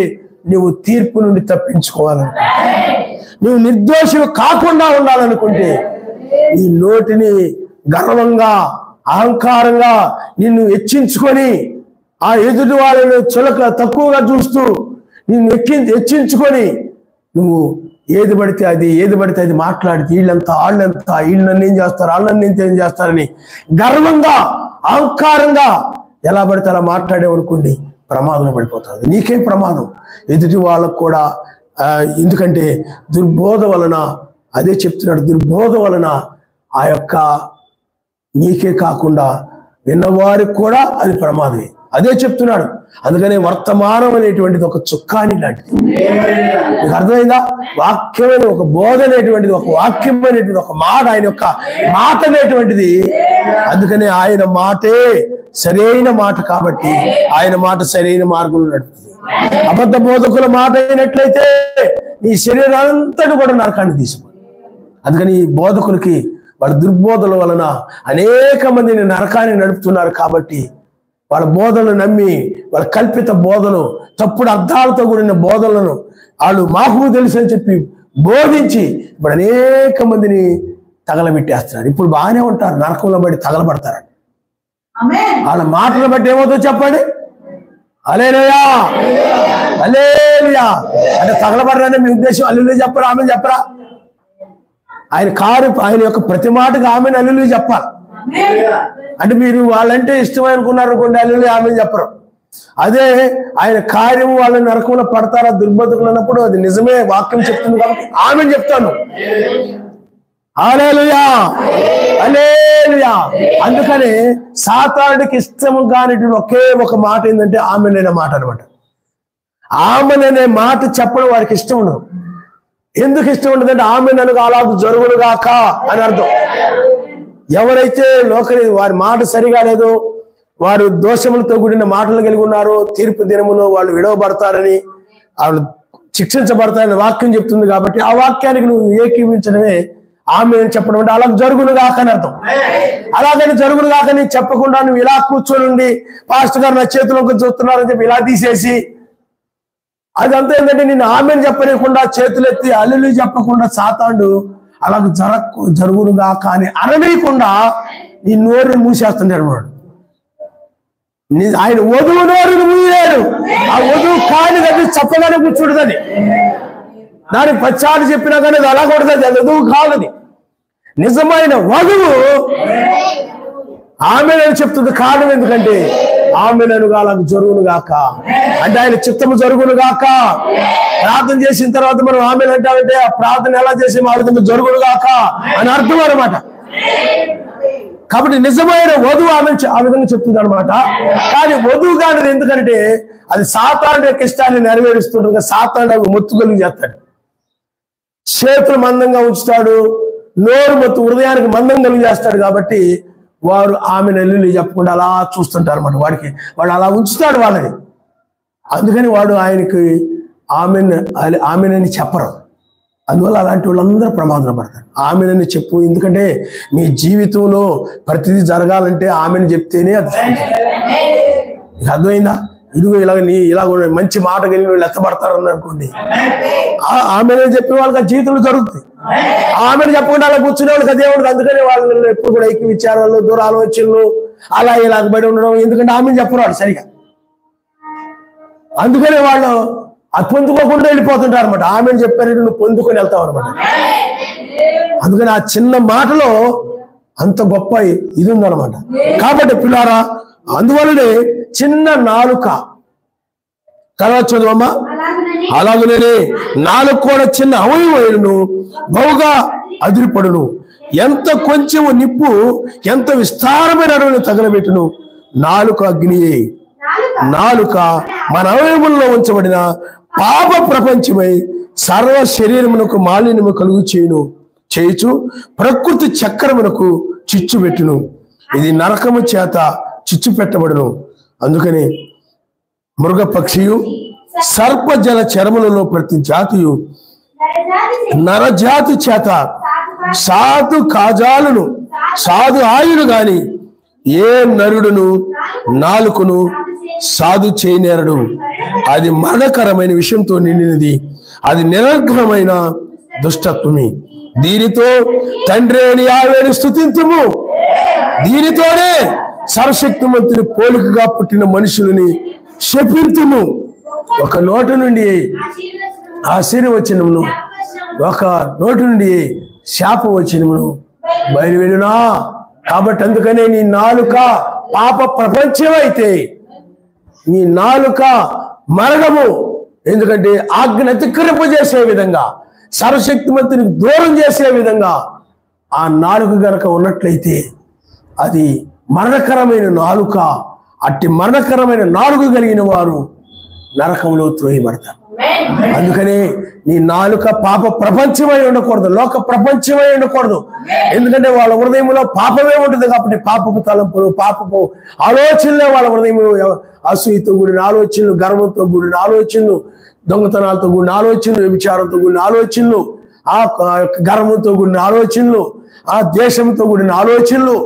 నువ్వు తీర్పు నుండి తప్పించుకోవాలనుకుంటే, నువ్వు నిర్దోషులు కాకుండా ఉండాలనుకుంటే, నీ నోటిని గర్వంగా అహంకారంగా నిన్ను హెచ్చించుకొని ఆ ఎదుటి వాళ్ళని తక్కువగా చూస్తూ నిన్ను హెచ్చించుకొని నువ్వు ఏది పడితే అది మాట్లాడితే వీళ్ళంతా వీళ్ళు నన్ను ఏం చేస్తారు, వాళ్ళు నన్ను ఏం చేస్తారని గర్వంగా అహంకారంగా ఎలా పడితే అలా మాట్లాడేవనుకోండి, ప్రమాదంలో పడిపోతుంది. నీకే ప్రమాదం, ఎదుటి వాళ్ళకు కూడా. ఎందుకంటే దుర్బోధ వలన, అదే చెప్తున్నాడు, దుర్బోధ వలన ఆ యొక్క నీకే కాకుండా విన్నవారికి కూడా అది ప్రమాదమే. అదే చెప్తున్నాడు. అందుకనే వర్తమానం అనేటువంటిది ఒక చుక్కాని లాంటిది. మీకు అర్థమైందా? వాక్యమైన ఒక బోధ అనేటువంటిది, ఒక వాక్యం అనేటువంటి ఒక మాట, ఆయన యొక్క మాట అనేటువంటిది. అందుకనే ఆయన మాటే సరైన మాట కాబట్టి ఆయన మాట సరైన మార్గంలో నడుపుతుంది. అబద్ధ బోధకుల మాట అయినట్లయితే ఈ శరీరాంతటి కూడా నరకాన్ని తీసుకోండి. అందుకని ఈ బోధకులకి వాళ్ళ దుర్బోధల వలన అనేక మందిని నరకాన్ని నడుపుతున్నారు. కాబట్టి వాళ్ళ బోధనలు నమ్మి, వాళ్ళ కల్పిత బోధలు, తప్పుడు అర్థాలతో కూడిన బోధనలను వాళ్ళు మాకు తెలుసు అని చెప్పి బోధించి ఇప్పుడు అనేక మందిని తగలబెట్టేస్తున్నారు. ఇప్పుడు బాగానే ఉంటారు, నరకంలో బట్టి తగలబడతారు. వాళ్ళ మాటలు బట్టి ఏమవుతుందో చెప్పండి. హల్లెలూయా, హల్లెలూయా. అంటే తగలబడరనే మీ ఉద్దేశం? హల్లెలూయా చెప్పరా, ఆమె చెప్పరా? ఆయన యొక్క ప్రతి మాటకు ఆమె హల్లెలూయా చెప్పాలి. అంటే మీరు వాళ్ళంటే ఇష్టం అనుకున్నారు అనుకోండి, హల్లెలూయా ఆమె చెప్పరు. అదే ఆయన కార్యము వాళ్ళని నరకంలో పడతారా దుర్బతుకులు అన్నప్పుడు అది నిజమే, వాక్యం చెప్తుంది కాబట్టి ఆమె చెప్తాను. హల్లెలూయా, హల్లెలూయా. అందుకని సాతానుడికి ఇష్టము కానిటువంటి ఒకే ఒక మాట ఏంటంటే ఆమెననే మాట అనమాట. ఆమెననే మాట చెప్పడం వారికి ఇష్టం ఉండదు. ఎందుకు ఇష్టం ఉండదంటే ఆమెనను అలాగ జరుగునుగాక అని అర్థం. ఎవరైతే లోకరి వారి మాట సరిగా లేదు, వారు దోషములతో కూడిన మాటలు కలిగి ఉన్నారు, తీర్పు దినములో వాళ్ళు విడవబడతారని, వాళ్ళు శిక్షించబడతారని వాక్యం చెప్తుంది. కాబట్టి ఆ వాక్యానికి నువ్వు ఏకీవించడమే ఆమె చెప్పడం అంటే అలా జరుగును కాక అని అర్థం. అలాగని జరుగును కాకని చెప్పకుండా నువ్వు ఇలా కూర్చొని ఉండి పాస్టర్ గారు నా చేతిలోకి చూస్తున్నారని చెప్పి ఇలా తీసేసి అదంతా ఏంటంటే నిన్ను ఆమెను చెప్పలేకుండా చేతులెత్తి అల్లులు చెప్పకుండా సాతాండు అలా జరుగును కాక అని అనలేకుండా నీ నోరుని మూసేస్తున్నాడు వాడు. ఆయన వధువు నోరుని మూయలేడు. ఆ వధువు కాని దగ్గర చెప్పగానే కూర్చుంటుందని దానికి పచ్చాడు చెప్పినా కానీ అది అలా కొడుతుంది. అది వధువు కాదని. నిజమైన వధువు ఆమె నేను చెప్తుంది. కారణం ఎందుకంటే ఆమె నన్ను కాలకు జరుగును గాక అంటే ఆయన చిత్తము జరుగును గాక. ప్రార్థన చేసిన తర్వాత మనం ఆమె అంటామంటే ఆ ప్రార్థన ఎలా చేసి ఆ విధంగా జరుగును గాక అని అర్థం అనమాట. కాబట్టి నిజమైన వధువు ఆమె ఆ విధంగా చెప్తుంది అనమాట. కానీ వధువు కానిది ఎందుకంటే అది సాతాను యొక్క ఇష్టాన్ని నెరవేరుస్తుండగా సాతాను మొత్తుగలిగి చేస్తాడు. చేతులు మందంగా ఉంచుతాడు, నోరు మొత్తం హృదయానికి మందం కలిగి చేస్తాడు. కాబట్టి వారు ఆమె నెల్లు చెప్పకుండా అలా చూస్తుంటారు అన్నమాట. వాడు అలా ఉంచుతాడు వాళ్ళని. అందుకని వాడు ఆయనకి ఆమెనని చెప్పరు. అందువల్ల అలాంటి వాళ్ళందరూ ప్రమాదం పడతారు. ఆమెనని చెప్పు, ఎందుకంటే నీ జీవితంలో ప్రతిదీ జరగాలంటే ఆమెను చెప్తేనే అది అర్థమైందా. ఇదిగో ఇలా మంచి మాట కలిగిన వాళ్ళు ఎత్తబడతారు అనుకోండి, ఆమెనే చెప్పిన వాళ్ళకి ఆ జీవితంలో జరుగుతుంది. ఆమెను చెప్పకుండా అలా కూర్చునే వాళ్ళకి అదే ఉండదు. అందుకని వాళ్ళు ఎప్పుడు కూడా ఐక్య విచారాలు, దురాలోచనలు అలా ఇలా బయట ఉండడం. ఎందుకంటే ఆమెను చెప్పరు సరిగా. అందుకని వాళ్ళు అది పొందుకోకుండా వెళ్ళిపోతుంటారు అనమాట. ఆమెను చెప్పారంటే నువ్వు పొందుకొని వెళ్తావు అనమాట. అందుకని ఆ చిన్న మాటలో అంత గొప్ప ఇది ఉందన్నమాట. కాబట్టి పిల్లారా, అందువల్లనే చిన్న నాలుక తర్వాత చదువమ్మా. అలాగనే నాలుక కూడా చిన్న అవయవమును బహుగా అదిరిపడును. ఎంత కొంచెం నిప్పు ఎంత విస్తారమైన అడవిని తగలబెట్టును. నాలుక అగ్నియే. నాలుక మన అవయవంలో ఉంచబడిన పాప ప్రపంచమై సర్వ శరీరమునకు మాలిన్యము కలుగు చేయుచు ప్రకృతి చక్రమునకు చిచ్చు పెట్టును. ఇది నరకము చేత చిచ్చు పెట్టబడును. అందుకని మృగ పక్షియు సర్పజల చర్మలలో ప్రతి జాతియు నరజాతి చేత సాధు కాజాలను సాధు ఆయును గాని ఏ నరుడును నాలుకను సాధు చేయనేరడు. అది మరణకరమైన విషయంతో నిండినది, అది నిరర్ఘమైన దుష్టత్వమే. దీనితో తండ్రి అని యావేని స్తుతింతుము. దీనితోనే సర్వశక్తిమంతుని పోలికగా పుట్టిన మనుషులని శపింతుము. ఒక నోటి నుండి ఆశీర్వచనమును, ఒక నోటి నుండి శాపవచనమును బయలువెళ్ళునా. కాబట్టి అందుకనే నీ నాలుక పాప ప్రపంచం అయితే నీ నాలుక మరణము. ఎందుకంటే ఆజ్ఞను అతిక్రమింపజేసే విధంగా, సర్వశక్తిమంతుని దూరం చేసే విధంగా ఆ నాలుక గనక ఉన్నట్లయితే అది మరణకరమైన నాలుక. అట్టి మరణకరమైన నాలుక కలిగిన వారు నరకంలో త్రోయబడతారు. అందుకనే నీ నాలుక పాప ప్రపంచమై ఉండకూడదు, లోక ప్రపంచమై ఉండకూడదు. ఎందుకంటే వాళ్ళ హృదయంలో పాపమే ఉంటుంది. కాబట్టి పాపపు తలంపులు, పాపపు ఆలోచనలే వాళ్ళ హృదయంలో, అసూయతో కూడిన ఆలోచనలు, గర్వంతో కూడిన ఆలోచనలు, దొంగతనాలతో కూడిన ఆలోచనలు, వ్యభిచారంతో కూడిన ఆలోచనలు, ఆ గర్వంతో కూడిన ఆలోచనలు, ఆ దేశంతో కూడిన ఆలోచనలు,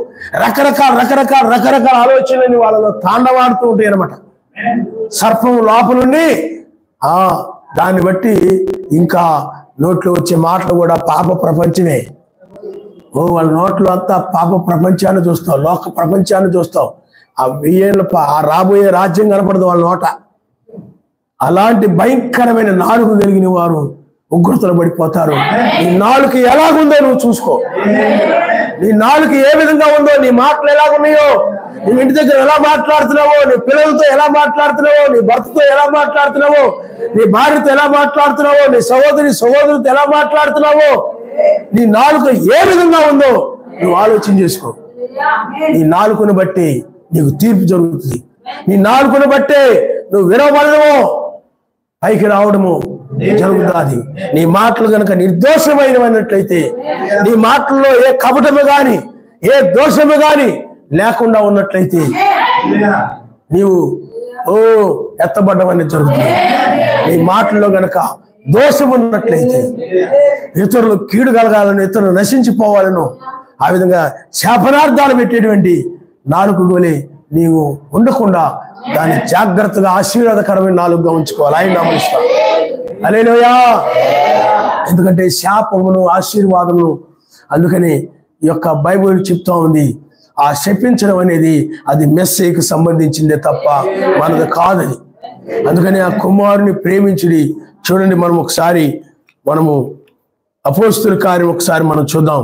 రకరకాల ఆలోచనలని వాళ్ళలో తాండవాడుతూ ఉంటాయి అన్నమాట. సర్పం లోపలుండి దాన్ని బట్టి ఇంకా నోట్లో వచ్చే మాటలు కూడా పాప ప్రపంచమే. వాళ్ళ నోట్లో అంతా పాప ప్రపంచాన్ని చూస్తావు, లోక ప్రపంచాన్ని చూస్తావు. ఆ 1000 ఏళ్ళ రాబోయే రాజ్యం కనపడదు వాళ్ళ నోట. అలాంటి భయంకరమైన నాలుక కలిగిన వారు ఉగ్రతలు పడిపోతారు. నీ నాలుక ఎలాగుందో నువ్వు చూసుకో. నీ నాలుక ఏ విధంగా ఉందో, నీ మాటలు ఎలాగున్నాయో, నువ్వు ఇంటి దగ్గర ఎలా మాట్లాడుతున్నావో, నీ పిల్లలతో ఎలా మాట్లాడుతున్నావో, నీ భర్తతో ఎలా మాట్లాడుతున్నావో, నీ భార్యతో ఎలా మాట్లాడుతున్నావో, నీ సహోదరుతో ఎలా మాట్లాడుతున్నావో, నీ నాలుక ఏ విధంగా ఉందో నువ్వు ఆలోచన చేసుకో. నీ నాలుకను బట్టి నీకు తీర్పు జరుగుతుంది. నీ నాలుకను బట్టే నువ్వు వినబడము, పైకి రావడము జరుగుతుంది. నీ మాటలు కనుక నిర్దోషమైనట్లయితే, నీ మాటల్లో ఏ కపటము గాని ఏ దోషము గాని లేకుండా ఉన్నట్లయితే నీవు ఎత్తబడ్డమని జరుగుతుంది. నీ మాటల్లో గనక దోషం ఉన్నట్లయితే, ఇతరులు కీడు కలగాలను, ఇతరులు నశించిపోవాలను, ఆ విధంగా శాపనార్థాలు పెట్టేటువంటి నాలుగు గోలి నీవు ఉండకుండా దాన్ని జాగ్రత్తగా ఆశీర్వాదకరమైన నాలుగుగా ఉంచుకోవాలి. ఆయన నామములో హల్లెలూయా. ఎందుకంటే శాపమును ఆశీర్వాదమును, అందుకని ఈ యొక్క బైబిల్ చెప్తా ఉంది, ఆ శపించడం అనేది అది మెస్సీకి సంబంధించిందే తప్ప మనది కాదని. అందుకని ఆ కుమారుని ప్రేమించుడి. చూడండి, మనము అపోస్తుల కార్యం ఒకసారి మనం చూద్దాం.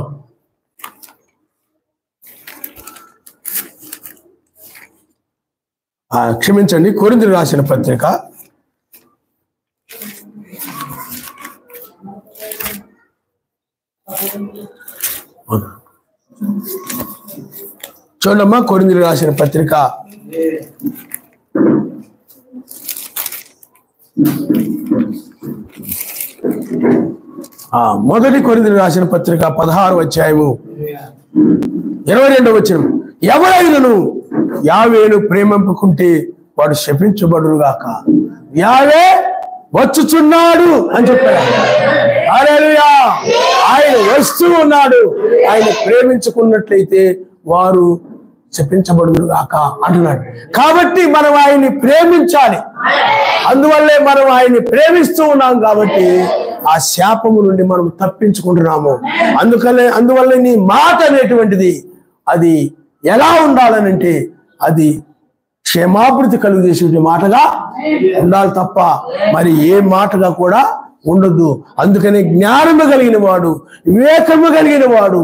క్షమించండి, కొరింథీయులకు రాసిన పత్రిక చూడమ్మా. కొరింథీయులకు రాసిన పత్రిక 1 కొరింథీయులకు రాసిన పత్రిక 16వ అధ్యాయము 22వ వచనం. ఎవరైనను యావేను ప్రేమింపుకుంటే వాడు శపించబడును గాక, యావే వచ్చుచున్నాడు అని చెప్పాడు. హల్లెలూయా. ఆయన వస్తూ ఉన్నాడు. ఆయన ప్రేమించుకున్నట్లయితే వారు శపించబడును గాక అంటున్నాడు. కాబట్టి మనం ఆయన్ని ప్రేమించాలి. అందువల్లే మనం ఆయన్ని ప్రేమిస్తూ ఉన్నాం కాబట్టి ఆ శాపము నుండి మనం తప్పించుకుంటున్నాము. అందువల్ల నీ మాట అనేటువంటిది అది ఎలా ఉండాలనంటే అది క్షేమాభివృద్ధి కలుగజేసే మాటగా ఉండాలి తప్ప మరి ఏ మాటగా కూడా ఉండదు. అందుకని జ్ఞానము కలిగిన వాడు, వివేకము కలిగిన వాడు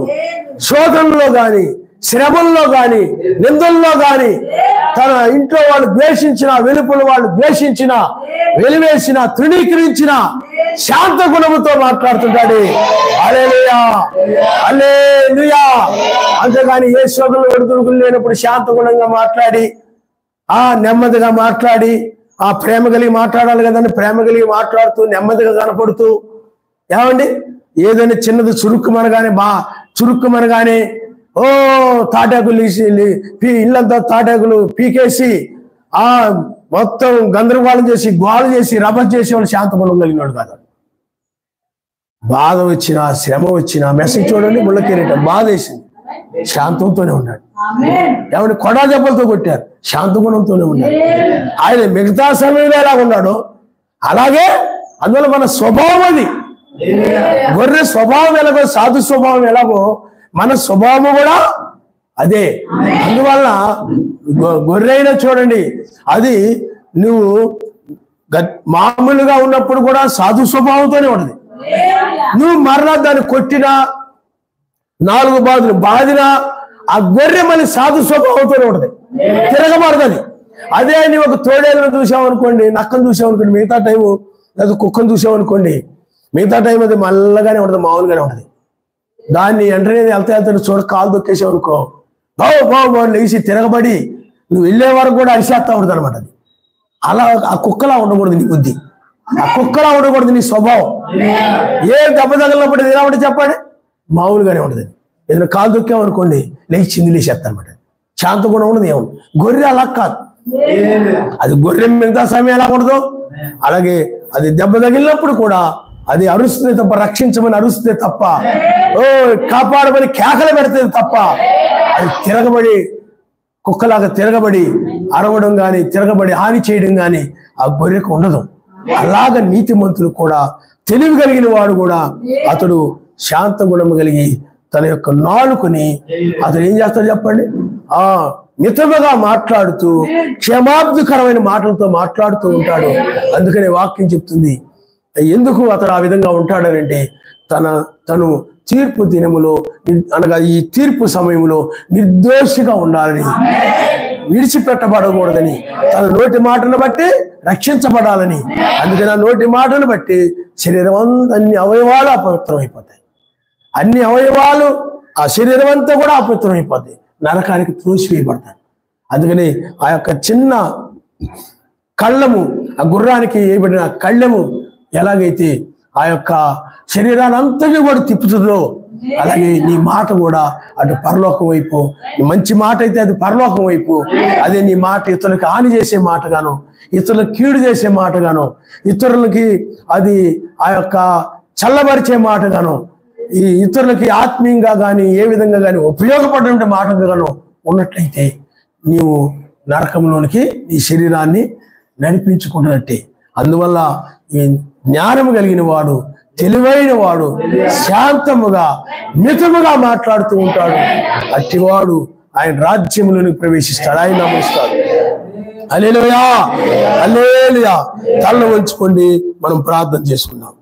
శోధనలో గాని, శ్రమల్లో గాని, నిందల్లో గాని, తన ఇంట్లో వాళ్ళు ద్వేషించిన, వెలుపల వాళ్ళు ద్వేషించిన, వెలివేసిన, తృణీకరించిన శాంత గుణముతో మాట్లాడుతుంటాడు. హల్లెలూయా, హల్లెలూయా. అంతేగాని ఏ శోధనలు ఒడిదుడుకులు లేనప్పుడు శాంత గుణంగా మాట్లాడి, నెమ్మదిగా మాట్లాడి, ప్రేమ కలిగి మాట్లాడాలి కదండి, ప్రేమ కలిగి మాట్లాడుతూ నెమ్మదిగా కనపడుతూ, ఏమండి ఏదైనా చిన్నది చురుక్కుమనగానే తాటాకులు ఇల్లంతా తాటాకులు పీకేసి మొత్తం గందరగోళం చేసి, గోళ చేసి, రభస చేసి వాళ్ళు శాంత గుణం కలిగినాడు కాదు. బాధ వచ్చినా, శ్రమ వచ్చినా, మెసేజ్ చూడండి, ముళ్ళకేరేట బాధ వేసింది, శాంతంతోనే ఉన్నాడు. ఏమంటే కొడా దెబ్బలతో కొట్టారు, శాంత గుణంతోనే ఉన్నాడు. ఆయన మిగతా సమయంలో ఎలా ఉన్నాడో అలాగే అందువల్ల మన స్వభావం అది. గొర్రె స్వభావం ఎలాగో, సాధు స్వభావం ఎలాగో మన స్వభావం కూడా అదే. అందువల్ల గొర్రె అయినా చూడండి, అది నువ్వు మామూలుగా ఉన్నప్పుడు కూడా సాధు స్వభావంతోనే ఉంటుంది. నువ్వు మరలా దాన్ని కొట్టినా, 4 బాధలు బాధినా, ఆ గొర్రె మళ్ళీ సాధు స్వభావంతోనే ఉంటుంది, తిరగబడుతుంది. అదే నువ్వు ఒక తోడేళ్ళను చూసావనుకోండి, నక్కను చూసావనుకోండి, మిగతా టైము లేదా కుక్కను చూసావనుకోండి, మిగతా టైం అది మల్లగానే ఉంటుంది, మామూలుగానే ఉంటుంది. దాన్ని వెంటనే వెళ్తా చూడ కాలు దొక్కేసావనుకో, బావు లేచి తిరగబడి నువ్వు వెళ్ళే వరకు కూడా అరిసేస్తా ఉంటుంది అనమాట. అది అలా ఆ కుక్కలా ఉండకూడదు నీ బుద్ధి, ఆ కుక్కలా ఉండకూడదు నీ స్వభావం. ఏ దెబ్బ తగిలినప్పుడు ఎలా ఉంటుంది చెప్పండి, మామూలుగానే ఉంటుంది. ఏదైనా కాలు దొక్కామనుకోండి లేచి చిందిలేసేస్తా అనమాట. శాంత గుణం ఉండదు, ఏముంది. గొర్రె అలా కాదు. అది గొర్రె మిగతా సమయం ఎలా ఉండదు అలాగే అది దెబ్బ తగిలినప్పుడు కూడా అది అరుస్తుంది తప్ప, రక్షించమని అరుస్తుంది తప్ప, కాపాడమని కేకలు పెడుతుంది తప్ప, అది తిరగబడి కుక్కలాగా తిరగబడి అరవడం కానీ, తిరగబడి హాని చేయడం కానీ ఆ గొర్రెకు ఉండదు. అలాగ నీతిమంతులు కూడా, తెలివి కలిగిన వాడు కూడా అతడు శాంత గుణము కలిగి తన యొక్క నాలుకని అతను ఏం చేస్తాడు చెప్పండి, మితముగా మాట్లాడుతూ క్షమాబ్ధికరమైన మాటలతో మాట్లాడుతూ ఉంటాడు. అందుకనే వాక్యం చెప్తుంది ఎందుకు అతను ఆ విధంగా ఉంటాడనంటే తను తీర్పు దినములో అనగా ఈ తీర్పు సమయంలో నిర్దోషిగా ఉండాలని, విడిచిపెట్టబడకూడదని, తన నోటి మాటను బట్టి రక్షించబడాలని. అందుకని ఆ నోటి మాటను బట్టి శరీరం అన్ని అవయవాలు అపవిత్రం అయిపోతాయి. అన్ని అవయవాలు ఆ శరీరం అంతా కూడా అపవిత్రం అయిపోతాయి, నరకానికి త్రోసివేయబడతాయి. అందుకని ఆ యొక్క చిన్న కళ్ళము, ఆ గుర్రానికి వేయబడిన కళ్ళెము ఎలాగైతే ఆ యొక్క శరీరాన్ని అంతగా కూడా తిప్పుతుందో, అలాగే నీ మాట కూడా అటు పరలోకం వైపు, మంచి మాట అయితే అది పరలోకం వైపు, అదే నీ మాట ఇతరులకి హాని చేసే మాటగాను, ఇతరులకు కీడు చేసే మాటగాను, ఇతరులకి అది ఆ యొక్క చల్లబరిచే మాటగాను, ఈ ఇతరులకి ఆత్మీయంగా కానీ ఏ విధంగా కానీ ఉపయోగపడే మాటగాను ఉన్నట్లయితే నీవు నరకంలోనికి నీ శరీరాన్ని నడిపించుకున్నట్టే. అందువల్ల ఈ జ్ఞానము కలిగిన వాడు, తెలివైన వాడు శాంతముగా మితముగా మాట్లాడుతూ ఉంటాడు. అట్టివాడు ఆయన రాజ్యములోనికి ప్రవేశిస్తాడు, ఆయన నమస్తాడు. హల్లెలూయా, హల్లెలూయా. తల వంచుకోండి, మనం ప్రార్థన చేసుకుందాం.